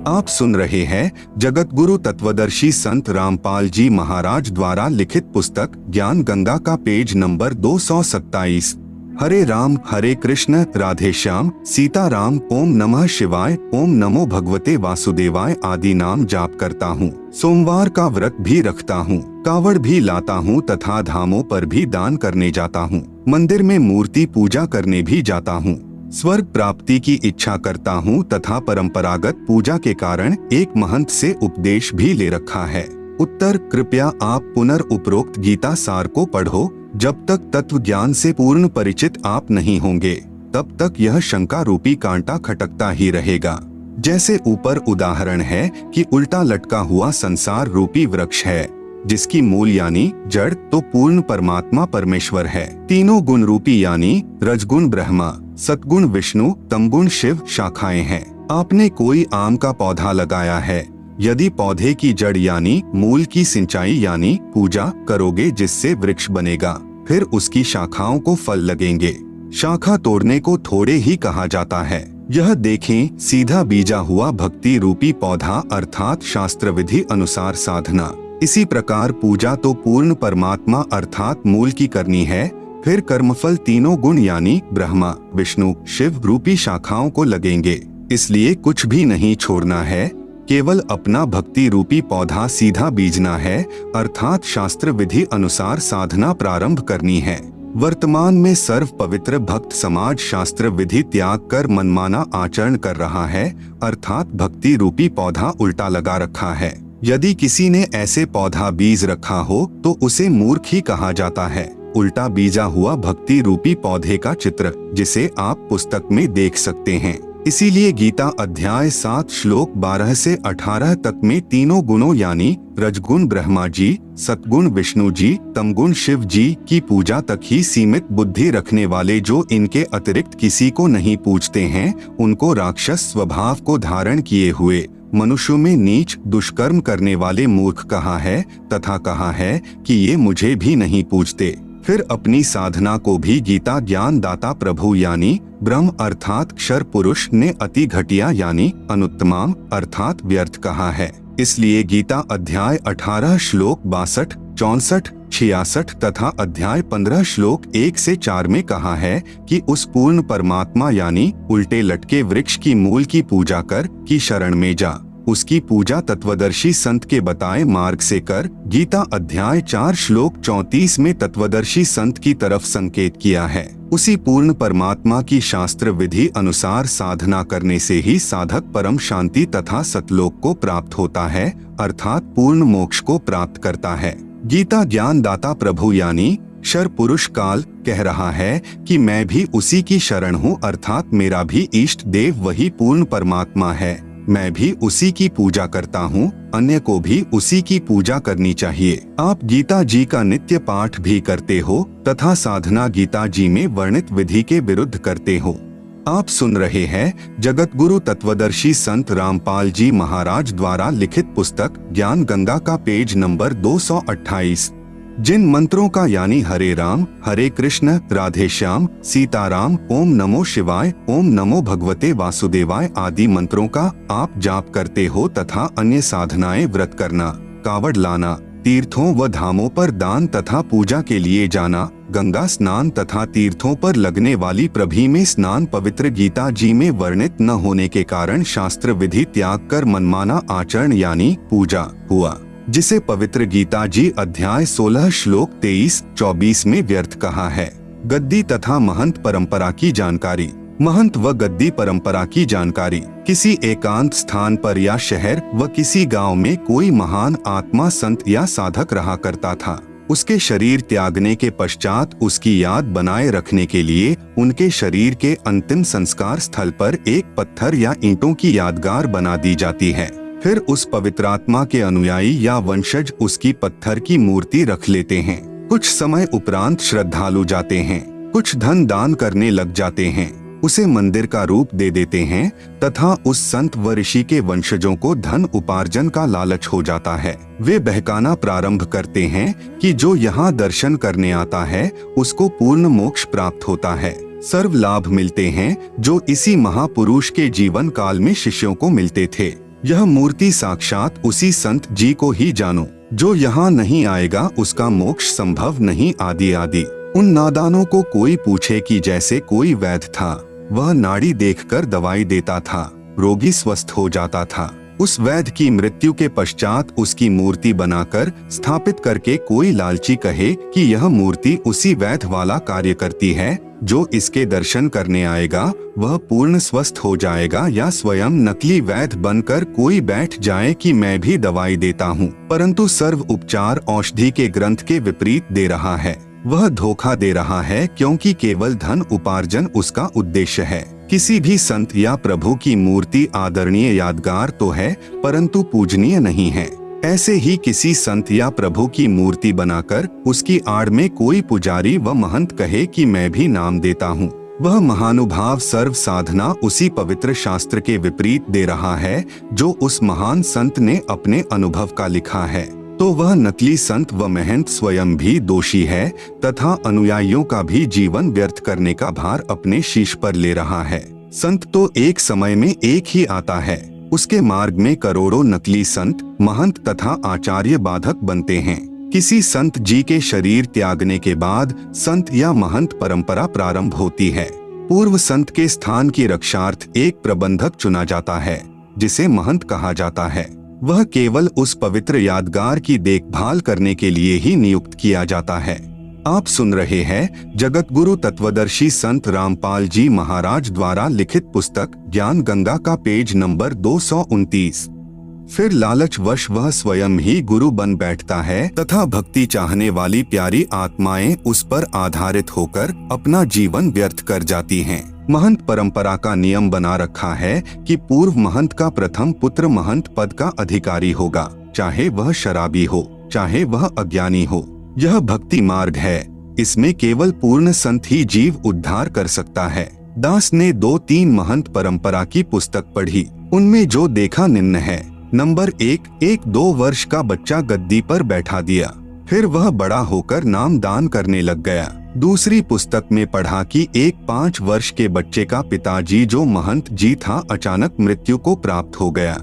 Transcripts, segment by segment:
आप सुन रहे हैं जगत गुरु तत्वदर्शी संत रामपाल जी महाराज द्वारा लिखित पुस्तक ज्ञान गंगा का पेज नंबर 227। हरे राम हरे कृष्ण राधे श्याम सीताराम ओम नमः शिवाय ओम नमो भगवते वासुदेवाय आदि नाम जाप करता हूँ। सोमवार का व्रत भी रखता हूँ, कावड़ भी लाता हूँ तथा धामों पर भी दान करने जाता हूँ। मंदिर में मूर्ति पूजा करने भी जाता हूँ। स्वर्ग प्राप्ति की इच्छा करता हूँ तथा परंपरागत पूजा के कारण एक महंत से उपदेश भी ले रखा है। उत्तर, कृपया आप पुनर्उपरोक्त गीता सार को पढ़ो। जब तक तत्व ज्ञान से पूर्ण परिचित आप नहीं होंगे तब तक यह शंका रूपी कांटा खटकता ही रहेगा। जैसे ऊपर उदाहरण है कि उल्टा लटका हुआ संसार रूपी वृक्ष है जिसकी मूल यानी जड़ तो पूर्ण परमात्मा परमेश्वर है। तीनों गुण रूपी यानी रजगुण ब्रह्मा, सतगुण विष्णु, तमगुण शिव शाखाएं हैं। आपने कोई आम का पौधा लगाया है, यदि पौधे की जड़ यानी मूल की सिंचाई यानी पूजा करोगे जिससे वृक्ष बनेगा, फिर उसकी शाखाओं को फल लगेंगे। शाखा तोड़ने को थोड़े ही कहा जाता है। यह देखें सीधा बीजा हुआ भक्ति रूपी पौधा अर्थात शास्त्र विधि अनुसार साधना। इसी प्रकार पूजा तो पूर्ण परमात्मा अर्थात मूल की करनी है, फिर कर्मफल तीनों गुण यानी ब्रह्मा विष्णु शिव रूपी शाखाओं को लगेंगे। इसलिए कुछ भी नहीं छोड़ना है, केवल अपना भक्ति रूपी पौधा सीधा बीजना है अर्थात शास्त्र विधि अनुसार साधना प्रारंभ करनी है। वर्तमान में सर्व पवित्र भक्त समाज शास्त्र विधि त्याग कर मनमाना आचरण कर रहा है अर्थात भक्ति रूपी पौधा उल्टा लगा रखा है। यदि किसी ने ऐसे पौधा बीज रखा हो तो उसे मूर्ख ही कहा जाता है। उल्टा बीजा हुआ भक्ति रूपी पौधे का चित्र जिसे आप पुस्तक में देख सकते हैं। इसीलिए गीता अध्याय 7 श्लोक 12 से 18 तक में तीनों गुणों यानी रजगुण ब्रह्मा जी, सतगुण विष्णु जी, तमगुण शिव जी की पूजा तक ही सीमित बुद्धि रखने वाले जो इनके अतिरिक्त किसी को नहीं पूजते हैं उनको राक्षस स्वभाव को धारण किए हुए मनुष्यों में नीच दुष्कर्म करने वाले मूर्ख कहा है तथा कहा है कि ये मुझे भी नहीं पूजते। फिर अपनी साधना को भी गीता ज्ञान दाता प्रभु यानी ब्रह्म अर्थात क्षर पुरुष ने अति घटिया यानी अनुत्तमाम अर्थात व्यर्थ कहा है। इसलिए गीता अध्याय 18 श्लोक 62, 64, 66 तथा अध्याय 15 श्लोक 1 से 4 में कहा है कि उस पूर्ण परमात्मा यानी उल्टे लटके वृक्ष की मूल की पूजा कर की शरण में जा। उसकी पूजा तत्वदर्शी संत के बताए मार्ग से कर। गीता अध्याय 4 श्लोक 34 में तत्वदर्शी संत की तरफ संकेत किया है। उसी पूर्ण परमात्मा की शास्त्र विधि अनुसार साधना करने से ही साधक परम शांति तथा सतलोक को प्राप्त होता है अर्थात पूर्ण मोक्ष को प्राप्त करता है। गीता ज्ञान दाता प्रभु यानी क्षर पुरुष काल कह रहा है कि मैं भी उसी की शरण हूँ अर्थात मेरा भी इष्ट देव वही पूर्ण परमात्मा है। मैं भी उसी की पूजा करता हूँ, अन्य को भी उसी की पूजा करनी चाहिए। आप गीता जी का नित्य पाठ भी करते हो तथा साधना गीता जी में वर्णित विधि के विरुद्ध करते हो। आप सुन रहे हैं जगत गुरु तत्वदर्शी संत रामपाल जी महाराज द्वारा लिखित पुस्तक ज्ञान गंगा का पेज नंबर 228। जिन मंत्रों का यानी हरे राम हरे कृष्ण राधे श्याम सीताराम ओम नमो शिवाय ओम नमो भगवते वासुदेवाय आदि मंत्रों का आप जाप करते हो तथा अन्य साधनाएं व्रत करना, कावड़ लाना, तीर्थों व धामों पर दान तथा पूजा के लिए जाना, गंगा स्नान तथा तीर्थों पर लगने वाली प्रभी में स्नान पवित्र गीता जी में वर्णित न होने के कारण शास्त्र विधि त्याग कर मनमाना आचरण यानी पूजा हुआ, जिसे पवित्र गीता जी अध्याय 16 श्लोक 23-24 में व्यर्थ कहा है। गद्दी तथा महंत परंपरा की जानकारी। महंत व गद्दी परंपरा की जानकारी। किसी एकांत स्थान पर या शहर व किसी गांव में कोई महान आत्मा संत या साधक रहा करता था। उसके शरीर त्यागने के पश्चात उसकी याद बनाए रखने के लिए उनके शरीर के अंतिम संस्कार स्थल पर एक पत्थर या ईंटों की यादगार बना दी जाती है। फिर उस पवित्रात्मा के अनुयायी या वंशज उसकी पत्थर की मूर्ति रख लेते हैं। कुछ समय उपरांत श्रद्धालु जाते हैं, कुछ धन दान करने लग जाते हैं, उसे मंदिर का रूप दे देते हैं तथा उस संत व ऋषि के वंशजों को धन उपार्जन का लालच हो जाता है। वे बहकाना प्रारंभ करते हैं कि जो यहाँ दर्शन करने आता है उसको पूर्ण मोक्ष प्राप्त होता है। सर्व लाभ मिलते हैं जो इसी महापुरुष के जीवन काल में शिष्यों को मिलते थे। यह मूर्ति साक्षात उसी संत जी को ही जानो, जो यहाँ नहीं आएगा उसका मोक्ष संभव नहीं आदि आदि। उन नादानों को कोई पूछे कि जैसे कोई वैद्य था, वह नाड़ी देखकर दवाई देता था, रोगी स्वस्थ हो जाता था। उस वैद्य की मृत्यु के पश्चात उसकी मूर्ति बनाकर स्थापित करके कोई लालची कहे कि यह मूर्ति उसी वैद्य वाला कार्य करती है, जो इसके दर्शन करने आएगा वह पूर्ण स्वस्थ हो जाएगा, या स्वयं नकली वैद्य बनकर कोई बैठ जाए कि मैं भी दवाई देता हूँ, परंतु सर्व उपचार औषधि के ग्रंथ के विपरीत दे रहा है, वह धोखा दे रहा है, क्योंकि केवल धन उपार्जन उसका उद्देश्य है। किसी भी संत या प्रभु की मूर्ति आदरणीय यादगार तो है, परंतु पूजनीय नहीं है। ऐसे ही किसी संत या प्रभु की मूर्ति बनाकर उसकी आड़ में कोई पुजारी व महंत कहे कि मैं भी नाम देता हूँ, वह महानुभाव सर्व साधना उसी पवित्र शास्त्र के विपरीत दे रहा है, जो उस महान संत ने अपने अनुभव का लिखा है। तो वह नकली संत व महंत स्वयं भी दोषी है तथा अनुयायियों का भी जीवन व्यर्थ करने का भार अपने शीश पर ले रहा है। संत तो एक समय में एक ही आता है, उसके मार्ग में करोड़ों नकली संत, महंत तथा आचार्य बाधक बनते हैं। किसी संत जी के शरीर त्यागने के बाद संत या महंत परंपरा प्रारंभ होती है। पूर्व संत के स्थान की रक्षार्थ एक प्रबंधक चुना जाता है, जिसे महंत कहा जाता है। वह केवल उस पवित्र यादगार की देखभाल करने के लिए ही नियुक्त किया जाता है। आप सुन रहे हैं जगत गुरु तत्वदर्शी संत रामपाल जी महाराज द्वारा लिखित पुस्तक ज्ञान गंगा का पेज नंबर 229। फिर लालचवश वह स्वयं ही गुरु बन बैठता है तथा भक्ति चाहने वाली प्यारी आत्माएं उस पर आधारित होकर अपना जीवन व्यर्थ कर जाती हैं। महंत परंपरा का नियम बना रखा है कि पूर्व महंत का प्रथम पुत्र महंत पद का अधिकारी होगा, चाहे वह शराबी हो, चाहे वह अज्ञानी हो। यह भक्ति मार्ग है, इसमें केवल पूर्ण संत ही जीव उद्धार कर सकता है। दास ने 2-3 महंत परंपरा की पुस्तक पढ़ी, उनमें जो देखा निम्न है। नंबर 1, 2 वर्ष का बच्चा गद्दी पर बैठा दिया, फिर वह बड़ा होकर नाम दान करने लग गया। दूसरी पुस्तक में पढ़ा कि एक 5 वर्ष के बच्चे का पिताजी जो महंत जी था अचानक मृत्यु को प्राप्त हो गया।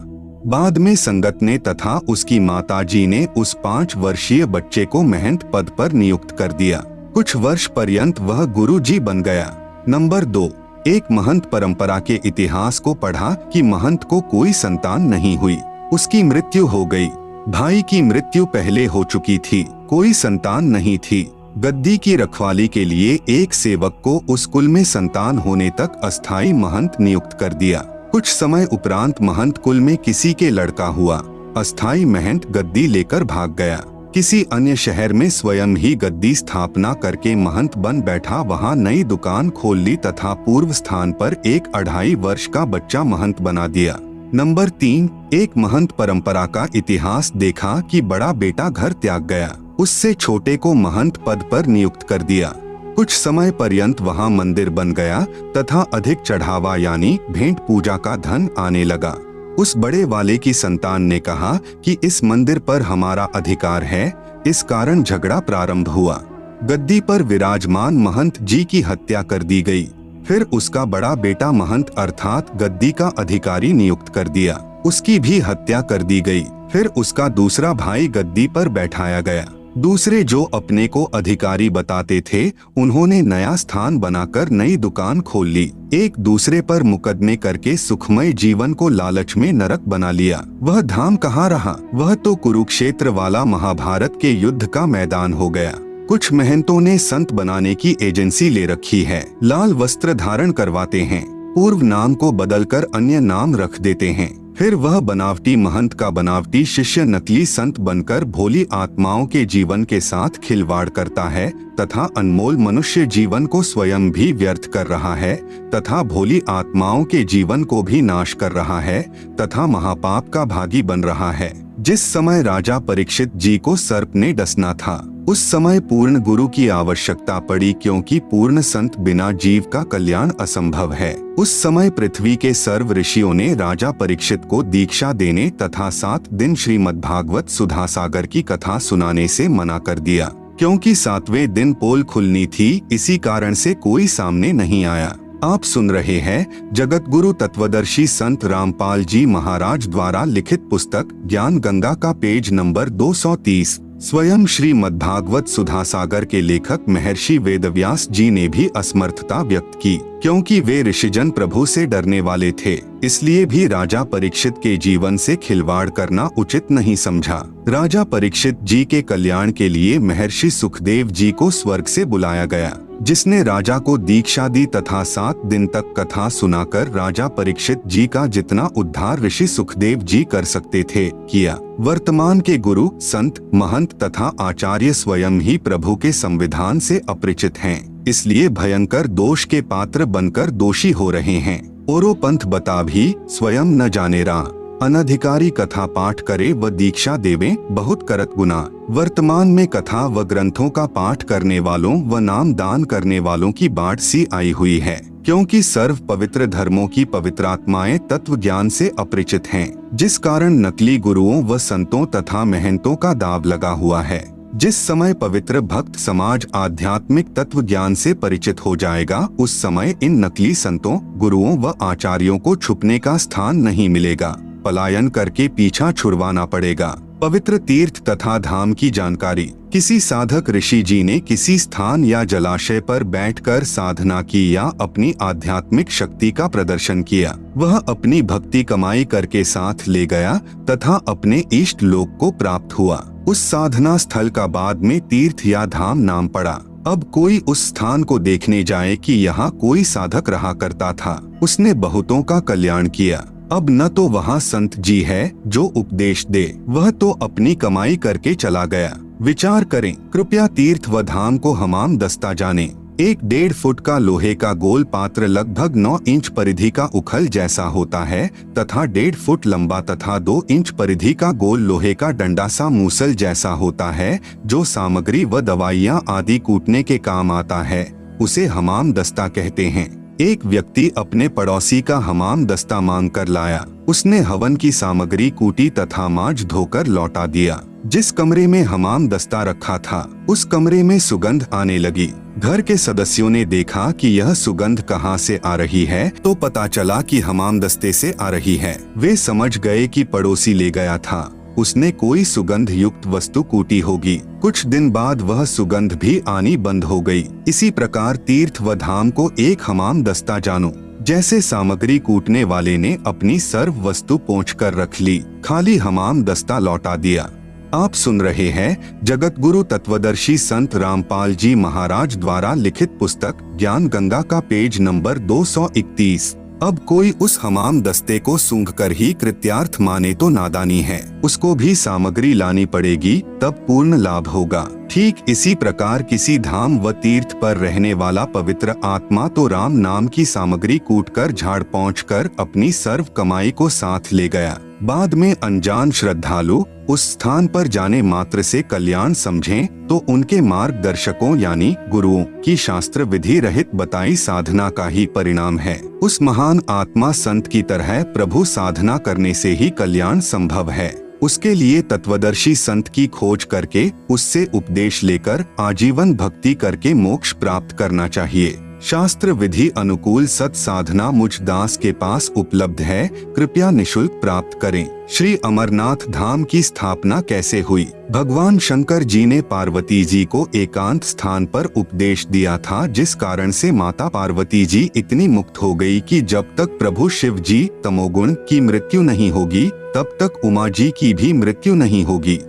बाद में संगत ने तथा उसकी माताजी ने उस 5 वर्षीय बच्चे को महंत पद पर नियुक्त कर दिया। कुछ वर्ष पर्यंत वह गुरु जी बन गया। नंबर 2, एक महंत परंपरा के इतिहास को पढ़ा कि महंत को कोई संतान नहीं हुई, उसकी मृत्यु हो गई। भाई की मृत्यु पहले हो चुकी थी, कोई संतान नहीं थी। गद्दी की रखवाली के लिए एक सेवक को उस कुल में संतान होने तक अस्थाई महंत नियुक्त कर दिया। कुछ समय उपरांत महंत कुल में किसी के लड़का हुआ, अस्थाई महंत गद्दी लेकर भाग गया। किसी अन्य शहर में स्वयं ही गद्दी स्थापना करके महंत बन बैठा, वहां नई दुकान खोल ली तथा पूर्व स्थान पर एक 2.5 वर्ष का बच्चा महंत बना दिया। नंबर 3, एक महंत परंपरा का इतिहास देखा कि बड़ा बेटा घर त्याग गया, उससे छोटे को महंत पद पर नियुक्त कर दिया। कुछ समय पर्यंत वहां मंदिर बन गया तथा अधिक चढ़ावा यानी भेंट पूजा का धन आने लगा। उस बड़े वाले की संतान ने कहा कि इस मंदिर पर हमारा अधिकार है, इस कारण झगड़ा प्रारंभ हुआ। गद्दी पर विराजमान महंत जी की हत्या कर दी गई। फिर उसका बड़ा बेटा महंत अर्थात गद्दी का अधिकारी नियुक्त कर दिया, उसकी भी हत्या कर दी गई। फिर उसका दूसरा भाई गद्दी पर बैठाया गया। दूसरे जो अपने को अधिकारी बताते थे, उन्होंने नया स्थान बनाकर नई दुकान खोल ली। एक दूसरे पर मुकदमे करके सुखमय जीवन को लालच में नरक बना लिया। वह धाम कहाँ रहा, वह तो कुरुक्षेत्र वाला महाभारत के युद्ध का मैदान हो गया। कुछ महंतों ने संत बनाने की एजेंसी ले रखी है, लाल वस्त्र धारण करवाते हैं, पूर्व नाम को बदलकर अन्य नाम रख देते हैं। फिर वह बनावटी महंत का बनावटी शिष्य नकली संत बनकर भोली आत्माओं के जीवन के साथ खिलवाड़ करता है तथा अनमोल मनुष्य जीवन को स्वयं भी व्यर्थ कर रहा है तथा भोली आत्माओं के जीवन को भी नाश कर रहा है तथा महापाप का भागी बन रहा है। जिस समय राजा परीक्षित जी को सर्प ने डसना था, उस समय पूर्ण गुरु की आवश्यकता पड़ी, क्योंकि पूर्ण संत बिना जीव का कल्याण असंभव है। उस समय पृथ्वी के सर्व ऋषियों ने राजा परीक्षित को दीक्षा देने तथा 7 दिन श्रीमद् भागवत सुधा सागर की कथा सुनाने से मना कर दिया, क्योंकि 7वें दिन पोल खुलनी थी, इसी कारण से कोई सामने नहीं आया। आप सुन रहे हैं जगत गुरु तत्वदर्शी संत रामपाल जी महाराज द्वारा लिखित पुस्तक ज्ञान गंगा का पेज नंबर 230। स्वयं श्रीमद्भागवत सुधा सागर के लेखक महर्षि वेदव्यास जी ने भी असमर्थता व्यक्त की, क्योंकि वे ऋषिजन प्रभु से डरने वाले थे, इसलिए भी राजा परीक्षित के जीवन से खिलवाड़ करना उचित नहीं समझा। राजा परीक्षित जी के कल्याण के लिए महर्षि सुखदेव जी को स्वर्ग से बुलाया गया, जिसने राजा को दीक्षा दी तथा 7 दिन तक कथा सुनाकर राजा परीक्षित जी का जितना उद्धार ऋषि सुखदेव जी कर सकते थे किया। वर्तमान के गुरु, संत, महंत तथा आचार्य स्वयं ही प्रभु के संविधान से अपरिचित हैं, इसलिए भयंकर दोष के पात्र बनकर दोषी हो रहे हैं। औरो पंथ बता भी स्वयं न जाने रा, अनधिकारी कथा पाठ करे व दीक्षा देवे बहुत करत गुना। वर्तमान में कथा व ग्रंथों का पाठ करने वालों व नाम दान करने वालों की बाढ़ सी आई हुई है, क्योंकि सर्व पवित्र धर्मों की पवित्र आत्माएं तत्व ज्ञान से अपरिचित हैं, जिस कारण नकली गुरुओं व संतों तथा महंतों का दाव लगा हुआ है। जिस समय पवित्र भक्त समाज आध्यात्मिक तत्व ज्ञान से परिचित हो जाएगा, उस समय इन नकली संतों, गुरुओं व आचार्यों को छुपने का स्थान नहीं मिलेगा, पलायन करके पीछा छुड़वाना पड़ेगा। पवित्र तीर्थ तथा धाम की जानकारी किसी साधक ऋषि जी ने किसी स्थान या जलाशय पर बैठकर साधना की या अपनी आध्यात्मिक शक्ति का प्रदर्शन किया। वह अपनी भक्ति कमाई करके साथ ले गया तथा अपने इष्ट लोक को प्राप्त हुआ। उस साधना स्थल का बाद में तीर्थ या धाम नाम पड़ा। अब कोई उस स्थान को देखने जाए कि यहाँ कोई साधक रहा करता था, उसने बहुतों का कल्याण किया। अब न तो वहाँ संत जी है जो उपदेश दे, वह तो अपनी कमाई करके चला गया। विचार करें, कृपया तीर्थ व धाम को हमाम दस्ता जाने। 1.5 फुट का लोहे का गोल पात्र लगभग 9 इंच परिधि का उखल जैसा होता है तथा 1.5 फुट लंबा तथा 2 इंच परिधि का गोल लोहे का डंडा सा मूसल जैसा होता है, जो सामग्री व दवाइयाँ आदि कूटने के काम आता है, उसे हमाम दस्ता कहते हैं। एक व्यक्ति अपने पड़ोसी का हमाम दस्ता मांग कर लाया। उसने हवन की सामग्री कूटी तथा मांझ धोकर लौटा दिया। जिस कमरे में हमाम दस्ता रखा था, उस कमरे में सुगंध आने लगी। घर के सदस्यों ने देखा कि यह सुगंध कहाँ से आ रही है, तो पता चला कि हमाम दस्ते से आ रही है। वे समझ गए कि पड़ोसी ले गया था, उसने कोई सुगंध युक्त वस्तु कूटी होगी। कुछ दिन बाद वह सुगंध भी आनी बंद हो गई। इसी प्रकार तीर्थ व धाम को एक हमाम दस्ता जानो। जैसे सामग्री कूटने वाले ने अपनी सर्व वस्तु पोंछ कर रख ली, खाली हमाम दस्ता लौटा दिया। आप सुन रहे हैं जगत गुरु तत्वदर्शी संत रामपाल जी महाराज द्वारा लिखित पुस्तक ज्ञान गंगा का पेज नंबर 231। अब कोई उस हमाम दस्ते को सूंघकर ही कृत्यार्थ माने तो नादानी है, उसको भी सामग्री लानी पड़ेगी, तब पूर्ण लाभ होगा। ठीक इसी प्रकार किसी धाम व तीर्थ पर रहने वाला पवित्र आत्मा तो राम नाम की सामग्री कूटकर झाड़ पहुँच कर अपनी सर्व कमाई को साथ ले गया। बाद में अनजान श्रद्धालु उस स्थान पर जाने मात्र से कल्याण समझें तो उनके मार्गदर्शकों यानी गुरुओं की शास्त्र विधि रहित बताई साधना का ही परिणाम है। उस महान आत्मा संत की तरह प्रभु साधना करने से ही कल्याण संभव है। उसके लिए तत्वदर्शी संत की खोज करके उससे उपदेश लेकर आजीवन भक्ति करके मोक्ष प्राप्त करना चाहिए। शास्त्र विधि अनुकूल सत साधना मुझ दास के पास उपलब्ध है, कृपया निशुल्क प्राप्त करें। श्री अमरनाथ धाम की स्थापना कैसे हुई? भगवान शंकर जी ने पार्वती जी को एकांत स्थान पर उपदेश दिया था, जिस कारण से माता पार्वती जी इतनी मुक्त हो गई कि जब तक प्रभु शिव जी तमोगुण की मृत्यु नहीं होगी, तब तक उमा जी की भी मृत्यु नहीं होगी।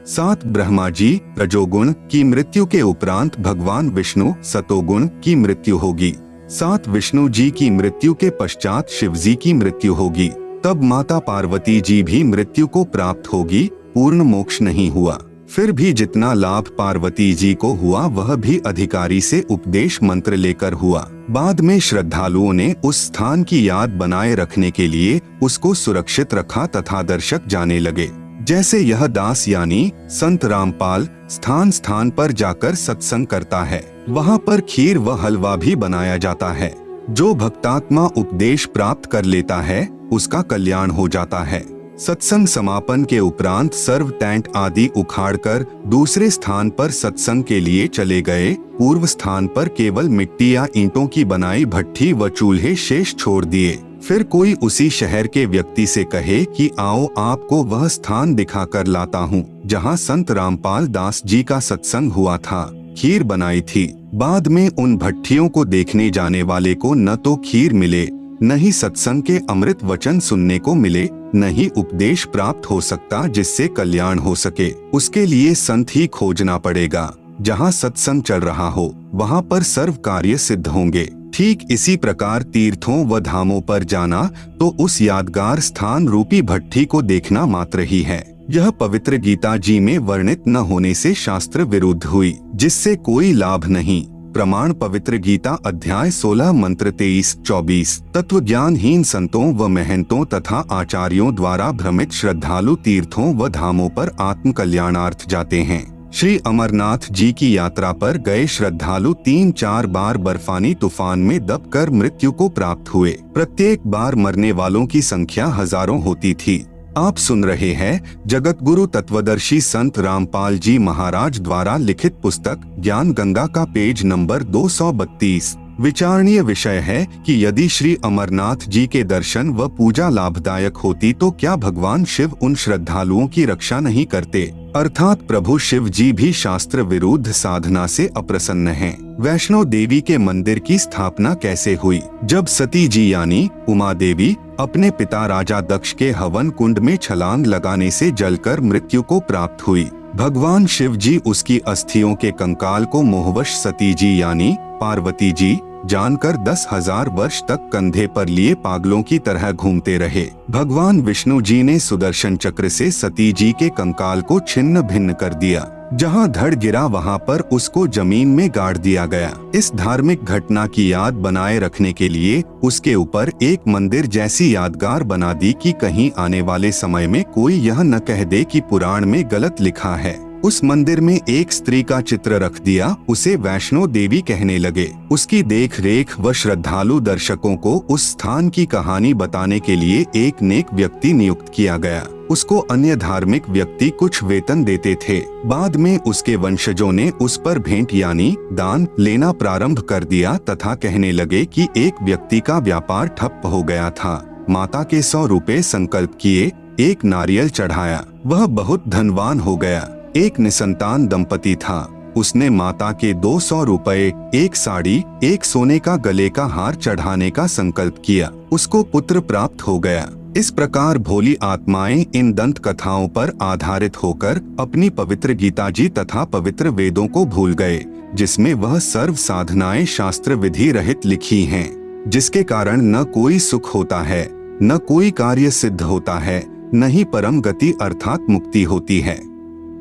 7 ब्रह्मा जी रजोगुण की मृत्यु के उपरांत भगवान विष्णु सतोगुण की मृत्यु होगी। 7 विष्णु जी की मृत्यु के पश्चात शिव जी की मृत्यु होगी, तब माता पार्वती जी भी मृत्यु को प्राप्त होगी, पूर्ण मोक्ष नहीं हुआ। फिर भी जितना लाभ पार्वती जी को हुआ वह भी अधिकारी से उपदेश मंत्र लेकर हुआ। बाद में श्रद्धालुओं ने उस स्थान की याद बनाए रखने के लिए उसको सुरक्षित रखा तथा दर्शक जाने लगे। जैसे यह दास यानी संत रामपाल स्थान स्थान पर जाकर सत्संग करता है, वहाँ पर खीर व हलवा भी बनाया जाता है। जो भक्तात्मा उपदेश प्राप्त कर लेता है उसका कल्याण हो जाता है। सत्संग समापन के उपरांत सर्व टेंट आदि उखाड़कर दूसरे स्थान पर सत्संग के लिए चले गए। पूर्व स्थान पर केवल मिट्टी या ईंटों की बनाई भट्ठी व चूल्हे शेष छोड़ दिए। फिर कोई उसी शहर के व्यक्ति से कहे कि आओ आपको वह स्थान दिखाकर लाता हूँ जहाँ संत रामपाल दास जी का सत्संग हुआ था, खीर बनाई थी। बाद में उन भट्ठियों को देखने जाने वाले को न तो खीर मिले, न ही सत्संग के अमृत वचन सुनने को मिले, न ही उपदेश प्राप्त हो सकता जिससे कल्याण हो सके। उसके लिए संत ही खोजना पड़ेगा। जहाँ सत्संग चल रहा हो वहाँ पर सर्व कार्य सिद्ध होंगे। ठीक इसी प्रकार तीर्थों व धामों पर जाना तो उस यादगार स्थान रूपी भट्ठी को देखना मात्र ही है। यह पवित्र गीता जी में वर्णित न होने से शास्त्र विरुद्ध हुई, जिससे कोई लाभ नहीं। प्रमाण पवित्र गीता अध्याय 16 मंत्र 23-24। तत्व ज्ञानहीन संतों व महंतों तथा आचार्यों द्वारा भ्रमित श्रद्धालु तीर्थों व धामों पर आत्म कल्याणार्थ जाते हैं। श्री अमरनाथ जी की यात्रा पर गए श्रद्धालु 3-4 बार बर्फानी तूफान में दबकर मृत्यु को प्राप्त हुए। प्रत्येक बार मरने वालों की संख्या हजारों होती थी। आप सुन रहे हैं जगत गुरु तत्वदर्शी संत रामपाल जी महाराज द्वारा लिखित पुस्तक ज्ञान गंगा का पेज नंबर 232। विचारणीय विषय है कि यदि श्री अमरनाथ जी के दर्शन व पूजा लाभदायक होती तो क्या भगवान शिव उन श्रद्धालुओं की रक्षा नहीं करते? अर्थात प्रभु शिव जी भी शास्त्र विरुद्ध साधना से अप्रसन्न हैं। वैष्णो देवी के मंदिर की स्थापना कैसे हुई? जब सती जी यानी उमा देवी अपने पिता राजा दक्ष के हवन कुंड में छलांग लगाने से जलकर मृत्यु को प्राप्त हुई। भगवान शिव जी उसकी अस्थियों के कंकाल को मोहवश सती जी यानी पार्वती जी जानकर 10,000 वर्ष तक कंधे पर लिए पागलों की तरह घूमते रहे। भगवान विष्णु जी ने सुदर्शन चक्र से सती जी के कंकाल को छिन्न भिन्न कर दिया। जहां धड़ गिरा वहां पर उसको जमीन में गाड़ दिया गया। इस धार्मिक घटना की याद बनाए रखने के लिए उसके ऊपर एक मंदिर जैसी यादगार बना दी कि कहीं आने वाले समय में कोई यह न कह दे कि पुराण में गलत लिखा है। उस मंदिर में एक स्त्री का चित्र रख दिया, उसे वैष्णो देवी कहने लगे। उसकी देख रेख व श्रद्धालु दर्शकों को उस स्थान की कहानी बताने के लिए एक नेक व्यक्ति नियुक्त किया गया। उसको अन्य धार्मिक व्यक्ति कुछ वेतन देते थे। बाद में उसके वंशजों ने उस पर भेंट यानी दान लेना प्रारंभ कर दिया तथा कहने लगे कि एक व्यक्ति का व्यापार ठप हो गया था। माता के 100 रुपए संकल्प किए, एक नारियल चढ़ाया, वह बहुत धनवान हो गया। एक निसंतान दंपति था, उसने माता के 200 रुपए, एक साड़ी, एक सोने का गले का हार चढ़ाने का संकल्प किया। उसको पुत्र प्राप्त हो गया। इस प्रकार भोली आत्माएं इन दंत कथाओं पर आधारित होकर अपनी पवित्र गीता जी तथा पवित्र वेदों को भूल गए, जिसमें वह सर्व साधनाएं शास्त्र विधि रहित लिखी हैं, जिसके कारण न कोई सुख होता है, न कोई कार्य सिद्ध होता है, न ही परम गति अर्थात मुक्ति होती है।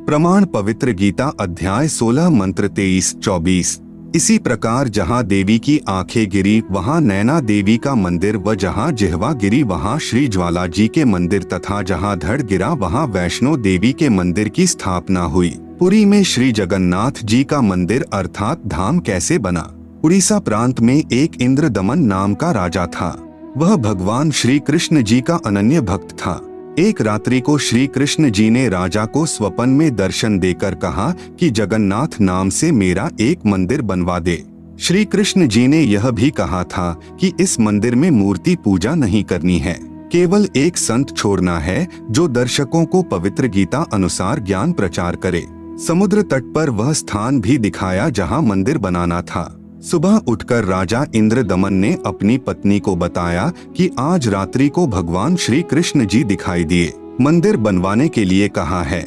प्रमाण पवित्र गीता अध्याय 16 मंत्र 23-24। इसी प्रकार जहाँ देवी की आंखें गिरी वहाँ नैना देवी का मंदिर व जहाँ जिह्वा गिरी वहाँ श्री ज्वाला जी के मंदिर तथा जहाँ धड़ गिरा वहाँ वैष्णो देवी के मंदिर की स्थापना हुई। पुरी में श्री जगन्नाथ जी का मंदिर अर्थात धाम कैसे बना? उड़ीसा प्रांत में एक इंद्रदमन नाम का राजा था। वह भगवान श्री कृष्ण जी का अनन्य भक्त था। एक रात्रि को श्री कृष्ण जी ने राजा को स्वप्न में दर्शन देकर कहा कि जगन्नाथ नाम से मेरा एक मंदिर बनवा दे। श्री कृष्ण जी ने यह भी कहा था कि इस मंदिर में मूर्ति पूजा नहीं करनी है, केवल एक संत छोड़ना है जो दर्शकों को पवित्र गीता अनुसार ज्ञान प्रचार करे। समुद्र तट पर वह स्थान भी दिखाया जहाँ मंदिर बनाना था। सुबह उठकर राजा इंद्रदमन ने अपनी पत्नी को बताया कि आज रात्रि को भगवान श्री कृष्ण जी दिखाई दिए, मंदिर बनवाने के लिए कहा है।